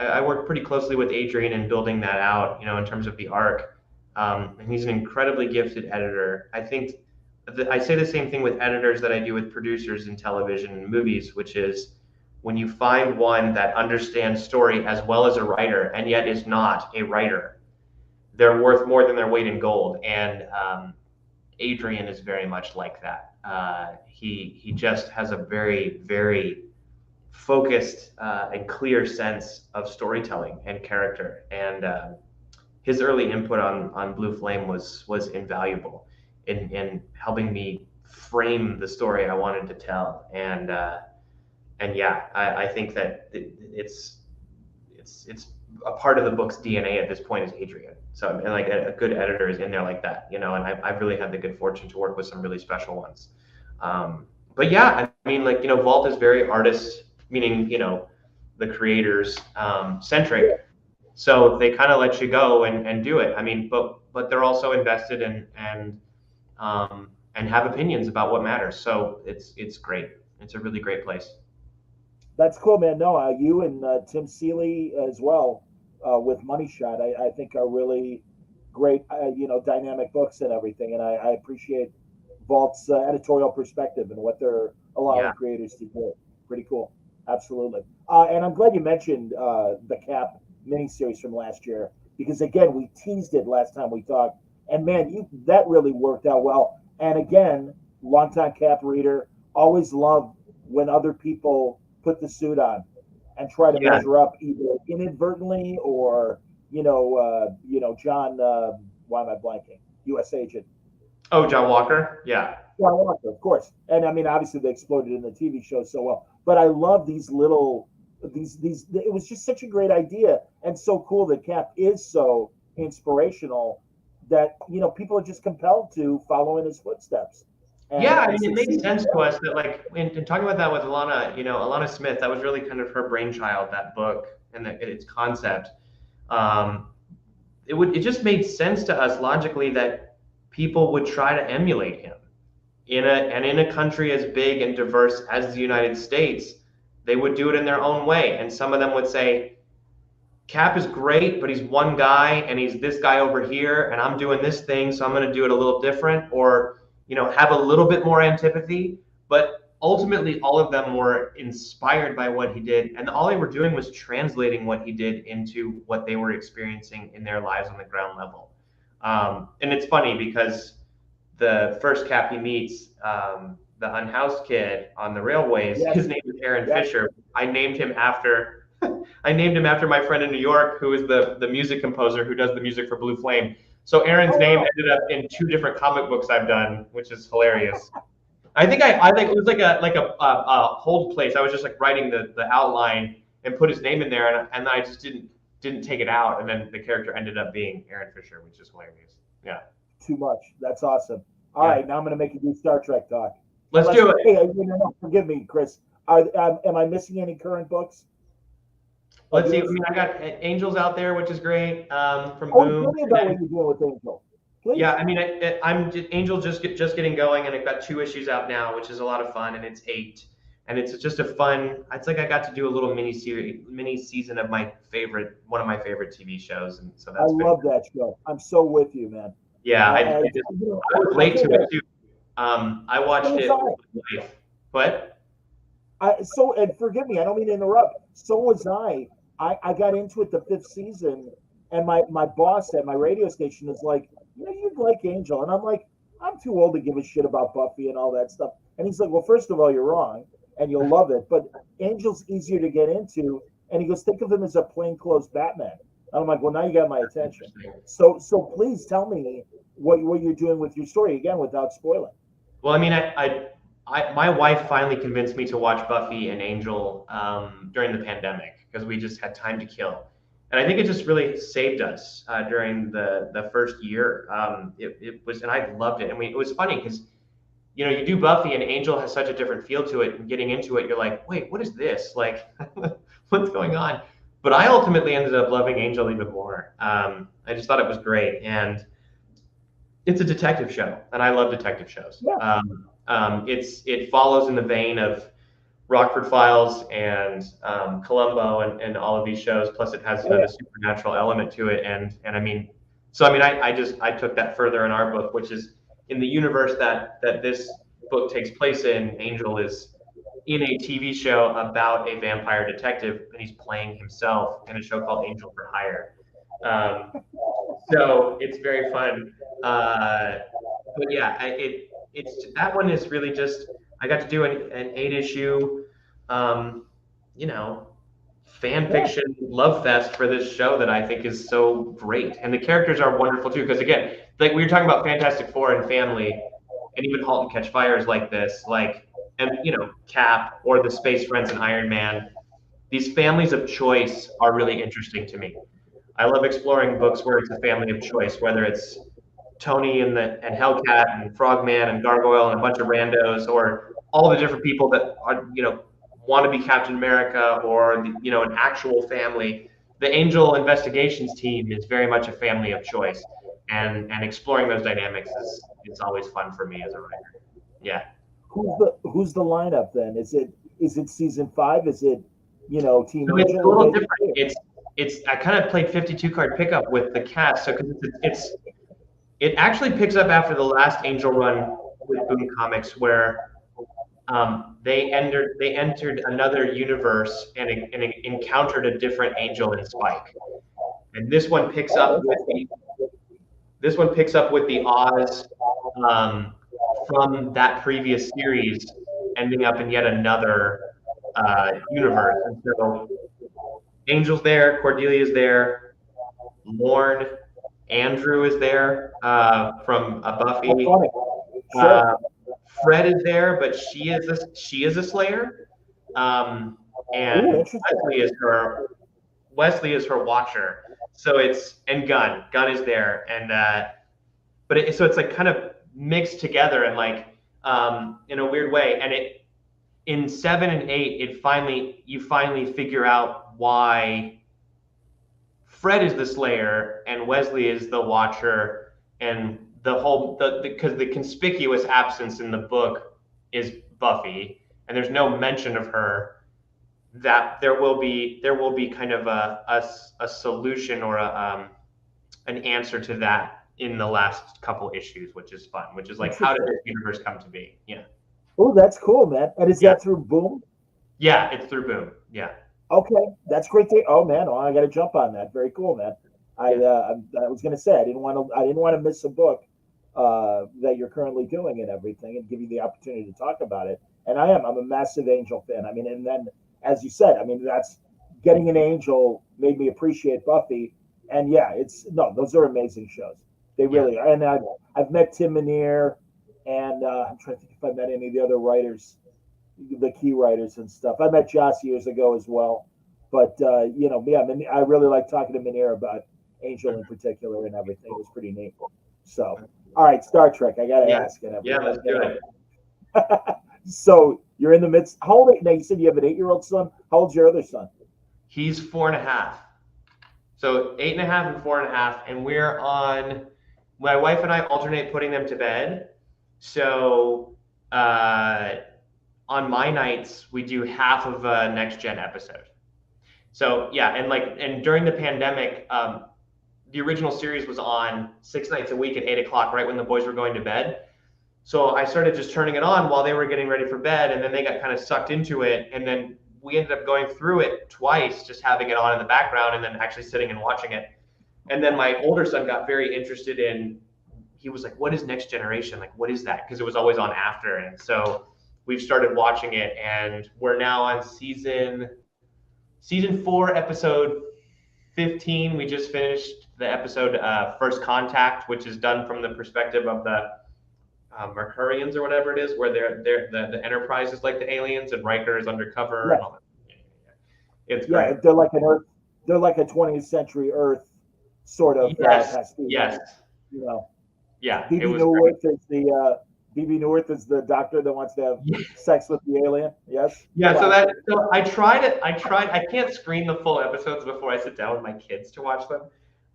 I worked pretty closely with Adrian in building that out, in terms of the arc. And he's an incredibly gifted editor. I think I say the same thing with editors that I do with producers in television and movies, which is when you find one that understands story as well as a writer and yet is not a writer, they're worth more than their weight in gold. And Adrian is very much like that. He just has a very, very focused and clear sense of storytelling and character. And his early input on Blue Flame was invaluable in helping me frame the story I wanted to tell. And yeah, I think that it's a part of the book's DNA at this point is Adrian. So, and like a good editor is in there like that, and I've really had the good fortune to work with some really special ones. But yeah, I mean, like, Vault is very artist, meaning, the creators centric. So they kind of let you go and do it. I mean, but they're also invested and have opinions about what matters. So it's great. It's a really great place. That's cool, man. No, you and Tim Seeley as well with Money Shot, I think are really great, dynamic books and everything. And I appreciate Vault's editorial perspective and what they're allowing creators to do. Pretty cool. Absolutely. And I'm glad you mentioned the Cap miniseries from last year, because again, we teased it last time we talked, and man, that really worked out well. And again, longtime Cap reader, always love when other people put the suit on and try to measure up either inadvertently or John why am I blanking, U.S. agent. Oh, John Walker. Yeah, John Walker, of course. And I mean, obviously they exploded in the TV show so well, but I love these it was just such a great idea, and so cool that Cap is so inspirational that people are just compelled to follow in his footsteps. Yeah, I mean, it made sense to us that, like, in talking about that with Alana Smith, that was really kind of her brainchild, that book and its concept. It just made sense to us logically that people would try to emulate him in a country as big and diverse as the United States. They would do it in their own way, and some of them would say, Cap is great, but he's one guy, and he's this guy over here, and I'm doing this thing, so I'm going to do it a little different, or have a little bit more antipathy. But ultimately, all of them were inspired by what he did, and all they were doing was translating what he did into what they were experiencing in their lives on the ground level. And it's funny because the first Cap he meets, the unhoused kid on the railways, his name is Aaron Fisher. I named him after my friend in New York, who is the music composer who does the music for Blue Flame. So Aaron's name ended up in 2 different comic books I've done, which is hilarious. I think it was like a hold place. I was just like writing the outline and put his name in there, and I just didn't take it out, and then the character ended up being Aaron Fisher, which is hilarious. Yeah. Too much. That's awesome. All right, now I'm going to make you do Star Trek talk. Let's do it. Hey, forgive me, Chris. Am I missing any current books? Let's see. I mean, I got Angels out there, which is great. From Boom. Tell me about what you're doing with Angel. Please. Yeah, I mean, Angel just getting going, and I've got 2 issues out now, which is a lot of fun, and it's 8, and it's just a fun. It's like I got to do a little mini season of one of my favorite TV shows, and so that's. I love that show. I'm so with you, man. Yeah, I was late to it too. I watched it with my wife. What? And forgive me, I don't mean to interrupt. So was I. I got into it the 5th season, and my boss at my radio station is like, you'd like Angel. And I'm like, I'm too old to give a shit about Buffy and all that stuff. And he's like, well, first of all, you're wrong, and you'll love it. But Angel's easier to get into. And he goes, think of him as a plainclothes Batman. And I'm like, well, now you got my attention. So please tell me what you're doing with your story, again, without spoiling. Well, I mean, my wife finally convinced me to watch Buffy and Angel during the pandemic, because we just had time to kill. And I think it just really saved us during the first year. It was, and I loved it. And it was funny because, you do Buffy and Angel has such a different feel to it, and getting into it, you're like, wait, what is this? Like, what's going on? But I ultimately ended up loving Angel even more. I just thought it was great. And it's a detective show, and I love detective shows. Yeah. It follows in the vein of Rockford Files and Columbo and all of these shows. Plus, it has the supernatural element to it, and I mean, so I mean, I took that further in our book, which is in the universe that this book takes place in. Angel is in a TV show about a vampire detective, and he's playing himself in a show called Angel for Hire. So it's very fun. But yeah, it's that one is really just I got to do an 8-issue, you know, fan fiction love fest for this show that I think is so great, and the characters are wonderful too. Because again, like we were talking about Fantastic Four and family, and even *Halt and Catch Fire* is like this, like, and you know, Cap or the Space Friends and Iron Man. These families of choice are really interesting to me. I love exploring books where it's a family of choice, whether it's Tony and Hellcat and Frogman and Gargoyle and a bunch of randos, or all the different people that are, you know, want to be Captain America, or the, you know, an actual family. The Angel Investigations team is very much a family of choice, and exploring those dynamics is always fun for me as a writer. Yeah. Who's the lineup then? Is it season 5? Is it, you know, Team So Angel? it's a little different. It's I kind of played 52 card pickup with the cast, so because it actually picks up after the last Angel run with Boom Comics, where they entered another universe and encountered a different Angel in Spike, and this one picks up with the Oz from that previous series, ending up in yet another universe. And so Angel's there, Cordelia's there, Lorne, Andrew is there from Buffy. Fred is there, but she is a Slayer, and Wesley is her Watcher. So and Gunn is there, and but so it's like kind of mixed together and like in a weird way. And in 7 and 8, you finally figure out why Fred is the Slayer and Wesley is the Watcher, and because the conspicuous absence in the book is Buffy, and there's no mention of her. That there will be kind of a solution or an answer to that in the last couple issues, which is fun. Which is like, how did this universe come to be? Yeah. Oh, that's cool, man. And is that through Boom? Yeah, it's through Boom. Yeah. Okay, that's great. Oh man, I got to jump on that. Very cool, man. I was gonna say I didn't want to miss a book that you're currently doing and everything, and give you the opportunity to talk about it. And I'm a massive Angel fan. I mean, and then as you said, I mean, that's getting an Angel made me appreciate Buffy. And yeah, those are amazing shows. They really are. And I've met Tim Minear, and I'm trying to think if I met any of the other writers, the key writers and stuff. I met Joss years ago as well. But I really like talking to Minear about Angel in particular and everything. It was pretty neat. So, all right, Star Trek. I got to ask it. Yeah, let's do it. So you're in the midst. How old? Now you said you have an 8-year-old son. How old's your other son? He's 4.5. So 8.5 and 4.5, and we're on. My wife and I alternate putting them to bed. So on my nights, we do half of a Next Gen episode. So yeah, and during the pandemic, the original series was on 6 nights a week at 8 o'clock, right when the boys were going to bed. So I started just turning it on while they were getting ready for bed, and then they got kind of sucked into it, and then we ended up going through it twice, just having it on in the background and then actually sitting and watching it. And then my older son got very interested he was like, what is Next Generation? Like, what is that? Because it was always on after. And so we've started watching it, and we're now on season 4, episode 15. We just finished the episode First Contact, which is done from the perspective of the Mercurians or whatever it is, where the Enterprise is like the aliens and Riker is undercover and all that. It's great. Yeah, they're like they're like a 20th century Earth sort of. Yes. You know. Yeah. BB Newirth is the doctor that wants to have sex with the alien. Yes. Yeah. So I tried it. I can't screen the full episodes before I sit down with my kids to watch them.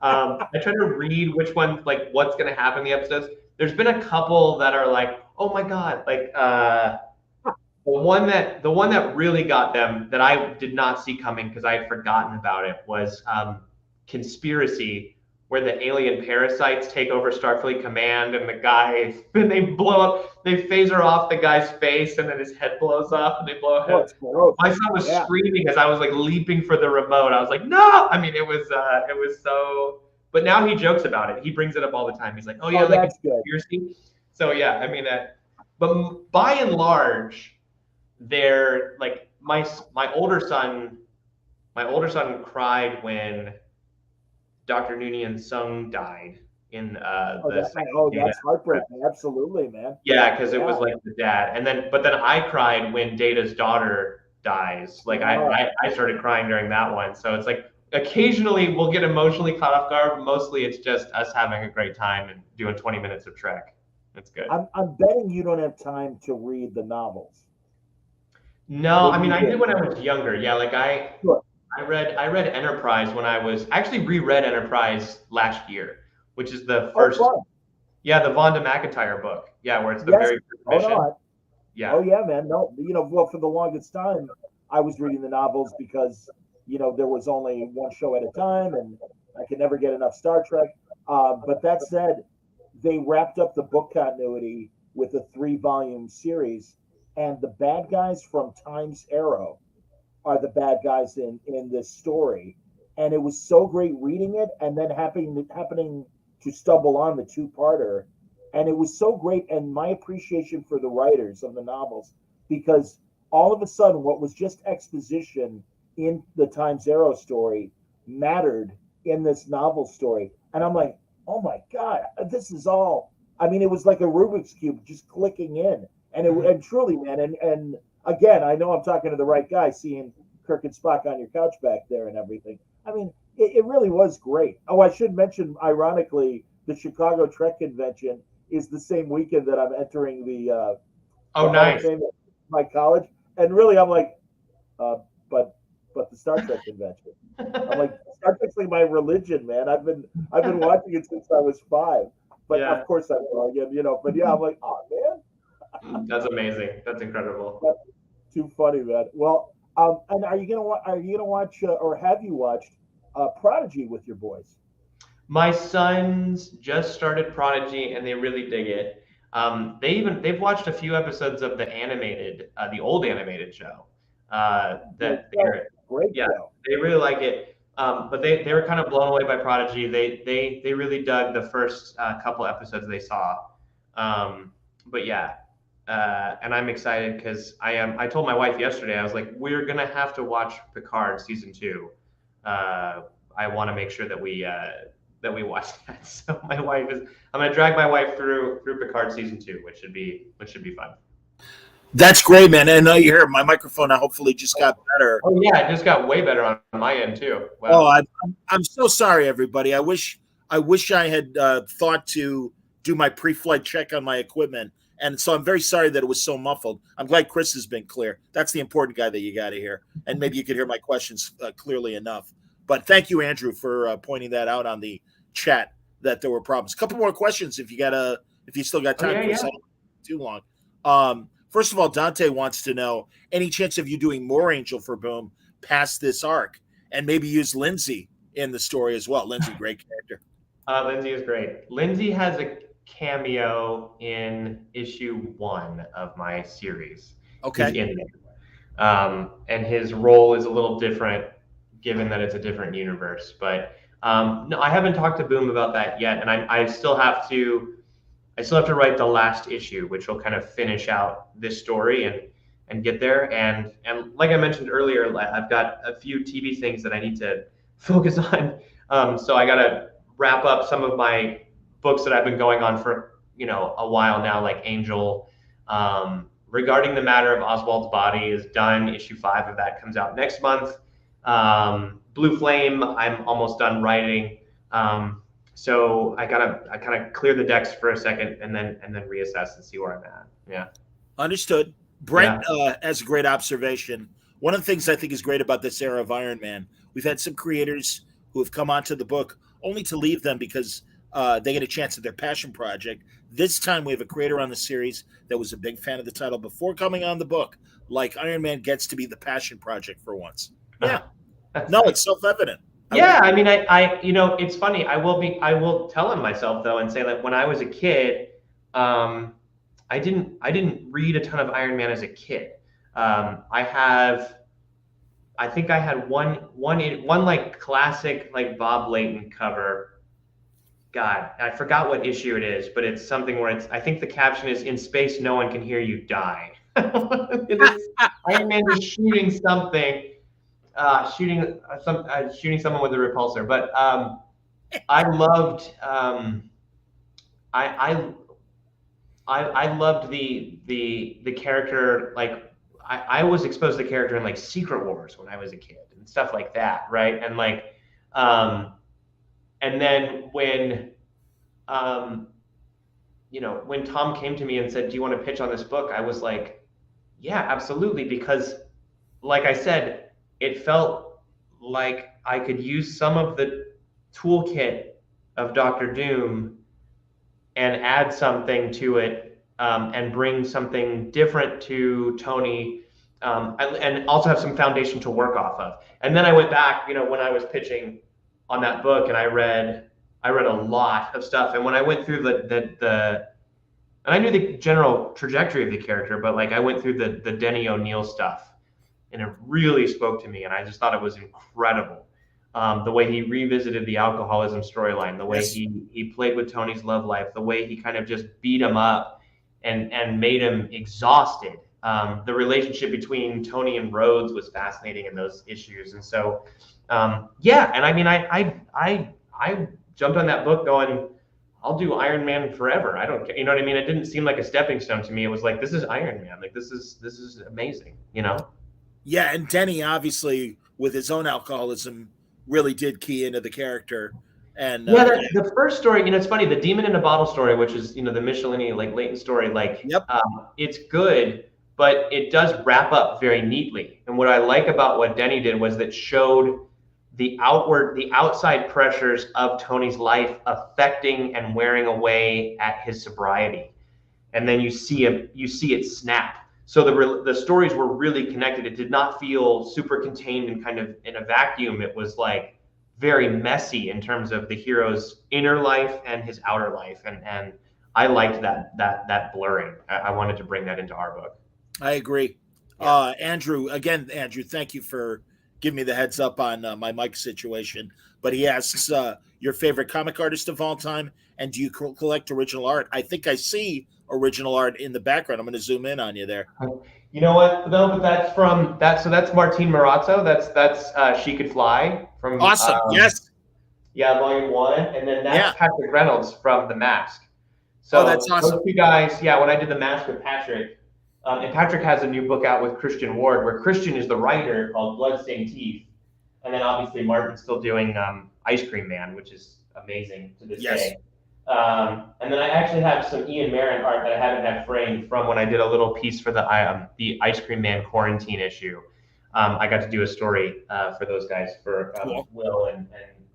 I try to read which one, like what's going to happen in the episodes. There's been a couple that are like, oh my God, like The one that really got them that I did not see coming because I had forgotten about it was Conspiracy, where the alien parasites take over Starfleet Command, and they blow up, they phaser off the guy's face, and then his head blows up, and they blow up. My son was screaming as I was like leaping for the remote. I was like, no! I mean, it was so. But now he jokes about it. He brings it up all the time. He's like, oh yeah, like Conspiracy. So yeah, I mean, but by and large, they're like my older son cried when Dr. Noonien Sung died in that's heartbreaking. Absolutely, man. Yeah, because it was like the dad, but then I cried when Data's daughter dies. Like I started crying during that one. So it's like occasionally we'll get emotionally caught off guard, but mostly it's just us having a great time and doing 20 minutes of Trek. That's good. I'm betting you don't have time to read the novels. No, I mean I did when I was younger. Yeah, like I read Enterprise when I actually reread Enterprise last year, which is the first. Yeah, the Vonda McIntyre book. Yeah, where it's the very first mission. Yeah. Oh yeah, man. No, well, for the longest time, I was reading the novels because there was only one show at a time, and I could never get enough Star Trek. But that said, they wrapped up the book continuity with a 3-volume series, and the bad guys from Time's Arrow are the bad guys in this story. And it was so great reading it and then happening to stumble on the 2-parter. And it was so great, and my appreciation for the writers of the novels, because all of a sudden what was just exposition in the Time's Arrow story mattered in this novel story. And I'm like, oh my God, this is all, I mean, it was like a Rubik's Cube just clicking in. And truly, man, and again, I know I'm talking to the right guy, seeing Kirk and Spock on your couch back there and everything. I mean, it really was great. Oh, I should mention, ironically, the Chicago Trek Convention is the same weekend that I'm entering the nice. My college. And really, I'm like, but the Star Trek Convention. I'm like, Star Trek's like my religion, man. I've been watching it since I was 5. But of course I'm wrong, But yeah, I'm like, oh man. That's amazing. That's incredible. That's too funny, man. Well, and are you gonna watch or have you watched Prodigy with your boys? My sons just started Prodigy and they really dig it. They've watched a few episodes of the old animated show. Great show. They really like it. But they were kind of blown away by Prodigy. They really dug the first couple episodes they saw. But yeah. And I'm excited because I told my wife yesterday, I was like, we're gonna have to watch Picard season 2. I want to make sure that we watch that. So I'm gonna drag my wife through Picard season 2, which should be fun. That's great, man. And you hear my microphone hopefully just got better. Oh yeah, it just got way better on my end too. Wow. Oh, I'm so sorry, everybody. I wish I had thought to do my pre-flight check on my equipment. And so I'm very sorry that it was so muffled. I'm glad Chris has been clear. That's the important guy that you got to hear. And maybe you could hear my questions clearly enough. But thank you, Andrew, for pointing that out on the chat that there were problems. A couple more questions if you still got time. Chris, I don't too long. First of all, Dante wants to know any chance of you doing more Angel for Boom past this arc, and maybe use Lindsay in the story as well. Lindsay, great character. Lindsay is great. Lindsay has a cameo in issue 1 of my series. Okay. He's in there. And his role is a little different given that it's a different universe. But no, I haven't talked to Boom about that yet. And I still have to write the last issue, which will kind of finish out this story and get there. And like I mentioned earlier, I've got a few TV things that I need to focus on. So I got to wrap up some of my books that I've been going on for a while now, like Angel. Regarding the Matter of Oswald's Body is done. Issue 5 of that comes out next month. Blue Flame, I'm almost done writing. So I kind of clear the decks for a second and then reassess and see where I'm at. Yeah. Understood. Brent has a great observation. One of the things I think is great about this era of Iron Man, we've had some creators who have come onto the book only to leave them because they get a chance at their passion project. This time we have a creator on the series that was a big fan of the title before coming on the book. Like Iron Man gets to be the passion project for once. Yeah. No, it's self-evident. Yeah, I mean, I it's funny. I will tell him myself though, and say that when I was a kid, I didn't read a ton of Iron Man as a kid. I think I had one like classic like Bob Layton cover. God, I forgot what issue it is, but it's something where I think the caption is "In space, no one can hear you die." It is Iron Man is shooting something. Shooting someone with a repulsor, but I loved I loved the character. Like I was exposed to the character in like Secret Wars when I was a kid and stuff like that, right? And like and then when when Tom came to me and said, "Do you want to pitch on this book?" I was like, "Yeah, absolutely," because like I said, it felt like I could use some of the toolkit of Doctor Doom and add something to it and bring something different to Tony and also have some foundation to work off of. And then I went back, when I was pitching on that book, and I read a lot of stuff. And when I went through the and I knew the general trajectory of the character, but like I went through the Denny O'Neil stuff. And it really spoke to me, and I just thought it was incredible. The way he revisited the alcoholism storyline, the way he played with Tony's love life, the way he kind of just beat him up and made him exhausted. The relationship between Tony and Rhodes was fascinating in those issues, and so yeah. And I mean, I jumped on that book going, I'll do Iron Man forever. I don't care. You know what I mean? It didn't seem like a stepping stone to me. It was like, this is Iron Man. Like this is amazing. Yeah, and Denny obviously with his own alcoholism really did key into the character. And yeah, the first story, it's funny, the Demon in a Bottle story, which is the Michelini like Layton story, like yep. It's good, but it does wrap up very neatly. And what I like about what Denny did was that showed the outside pressures of Tony's life affecting and wearing away at his sobriety, and then you see it snap. So the stories were really connected. It did not feel super contained and kind of in a vacuum. It was like very messy in terms of the hero's inner life and his outer life. And I liked that blurring. I wanted to bring that into our book. I agree. Yeah. Andrew, thank you for giving me the heads up on my mic situation. But he asks, your favorite comic artist of all time, and do you collect original art? I think I see original art in the background. I'm going to zoom in on you there. You know what? No, but that's from that. So that's Martin Marazzo. That's She Could Fly from. Awesome. Yes. Yeah, Volume 1, and then that's Patrick Reynolds from The Mask. So that's awesome. Those two guys. Yeah, when I did The Mask with Patrick, and Patrick has a new book out with Christian Ward, where Christian is the writer, called Bloodstained Teeth, and then obviously Martin's still doing Ice Cream Man, which is amazing to this day. And then I actually have some Ian Marin art that I haven't had framed from when I did a little piece for the Ice Cream Man quarantine issue. I got to do a story for those guys, for Will and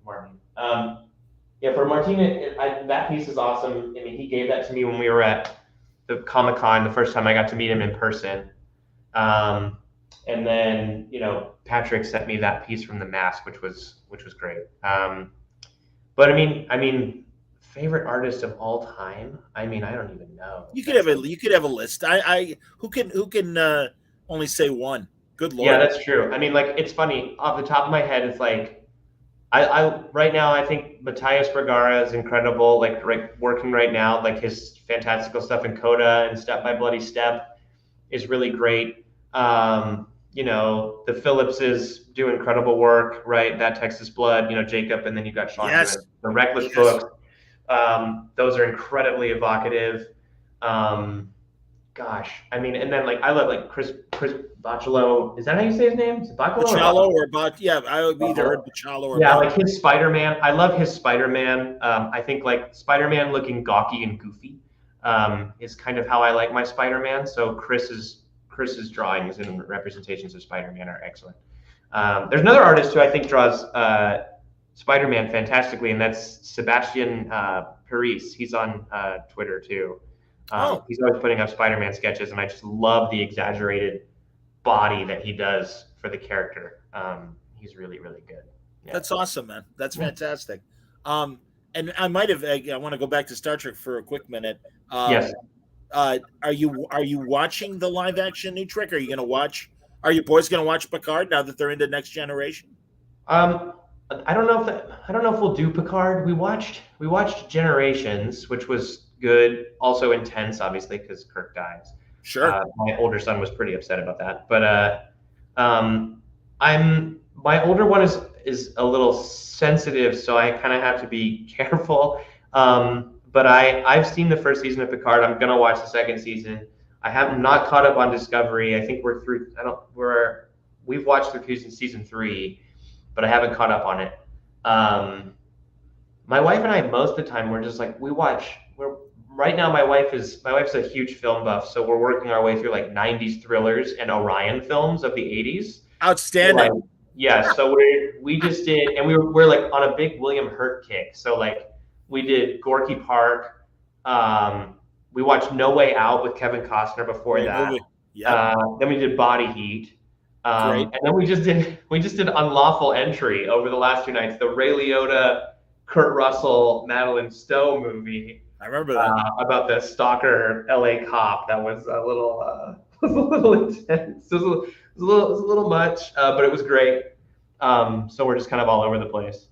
Martin. For Martin, that piece is awesome. I mean, he gave that to me when we were at the Comic-Con the first time I got to meet him in person. And then, Patrick sent me that piece from The Mask, which was great. But I mean, favorite artist of all time? I mean, I don't even know. You could have a list. Who can only say one? Good Lord. Yeah, that's true. I mean, like, it's funny, off the top of my head, it's like I right now I think Matthias Bergara is incredible, like working right now, like his fantastical stuff in Coda and Step by Bloody Step is really great. The Phillipses do incredible work, right? That Texas Blood, Jacob, and then you got Sean yes. Lewis, the Reckless books. Those are incredibly evocative. Gosh, I mean, and then I love Chris Bachalo. Is that how you say his name? Is it Bachalo or Bach? I either heard Bachalo or like his Spider-Man. I love his Spider-Man. I think Spider-Man looking gawky and goofy is kind of how I like my Spider-Man. So Chris's drawings and representations of Spider-Man are excellent. There's another artist who I think draws Spider-Man fantastically, and that's Sebastian Paris. He's on Twitter too. He's always putting up Spider-Man sketches, and I just love the exaggerated body that he does for the character. He's really, really good. Yeah. That's awesome, man. That's fantastic. And I might have. I want to go back to Star Trek for a quick minute. Yes. Are you watching the live action new Trek? Are you going to watch? Are your boys going to watch Picard now that they're into Next Generation? I don't know if we'll do Picard. We watched Generations, which was good, also intense, obviously, because Kirk dies. Sure. My older son was pretty upset about that, but my older one is a little sensitive, so I kind of have to be careful. But I've seen the first season of Picard. I'm gonna watch the second season. I have not caught up on Discovery. I think we're through. We've watched through season 3, but I haven't caught up on it. My wife and I, most of the time, we're just like right now. My wife's a huge film buff, so we're working our way through like 90s thrillers and Orion films of the 80s. Outstanding. Yeah, so we just did, and we're like on a big William Hurt kick. So like we did Gorky Park. We watched No Way Out with Kevin Costner before that. Yeah. Then we did Body Heat. Great. And then we just did Unlawful Entry over the last 2 nights, the Ray Liotta, Kurt Russell, Madeline Stowe movie. I remember that. About the stalker LA cop. That was a little intense. It was a little much, but it was great. So we're just kind of all over the place.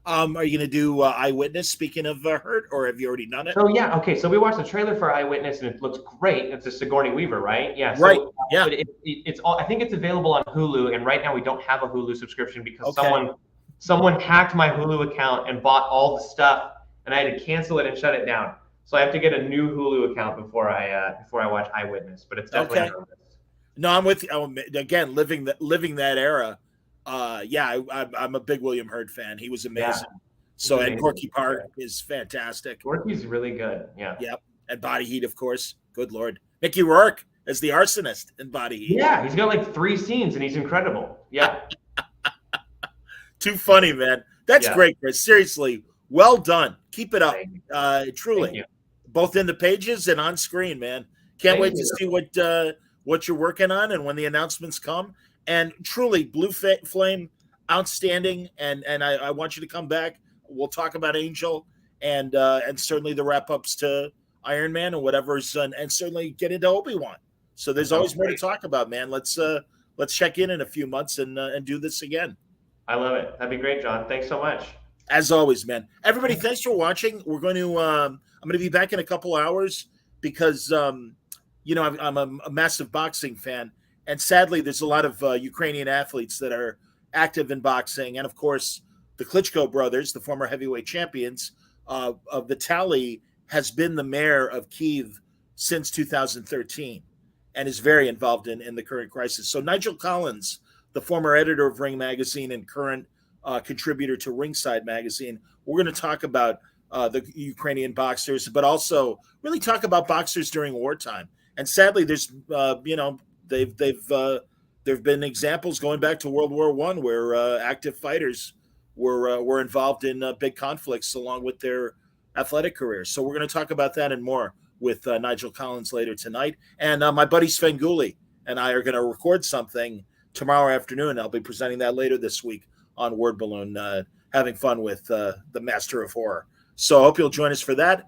Are you going to do Eyewitness, speaking of Hurt, or have you already done it? So yeah, okay. So we watched the trailer for Eyewitness, and it looks great. It's a Sigourney Weaver, right? Yeah. So, right. Yeah. But it's all. I think it's available on Hulu, and right now we don't have a Hulu subscription because someone hacked my Hulu account and bought all the stuff, and I had to cancel it and shut it down. So I have to get a new Hulu account before I watch Eyewitness. But it's definitely on the list. No, I'm with you. Again, living that era. I'm a big William Hurt fan. He was amazing. Yeah. So, and Gorky Park is fantastic. Gorky's really good. Yeah. Yep. And Body Heat, of course. Good Lord. Mickey Rourke as the arsonist in Body Heat. Yeah, he's got like 3 scenes and he's incredible. Yeah. Too funny, man. That's great, Chris. Seriously, well done. Keep it up. Truly. Both in the pages and on screen, man. Can't wait to see what you're working on and when the announcements come. And truly, Blue Flame, outstanding. And I want you to come back. We'll talk about Angel and certainly the wrap-ups to Iron Man and whatever's and certainly get into Obi-Wan. So there's always more to talk about, man. Let's check in a few months and do this again. I love it. That'd be great, John. Thanks so much. As always, man. Everybody, thanks for watching. We're going to I'm going to be back in a couple hours because I'm a massive boxing fan. And sadly, there's a lot of Ukrainian athletes that are active in boxing. And, of course, the Klitschko brothers, the former heavyweight champions of Vitaly, has been the mayor of Kyiv since 2013 and is very involved in the current crisis. So Nigel Collins, the former editor of Ring Magazine and current contributor to Ringside Magazine, we're going to talk about the Ukrainian boxers, but also really talk about boxers during wartime. And sadly, there's, there've been examples going back to World War I where active fighters were involved in big conflicts along with their athletic careers. So we're going to talk about that and more with Nigel Collins later tonight. And my buddy Sven Gulli and I are going to record something tomorrow afternoon. I'll be presenting that later this week on Word Balloon, having fun with the Master of Horror. So I hope you'll join us for that.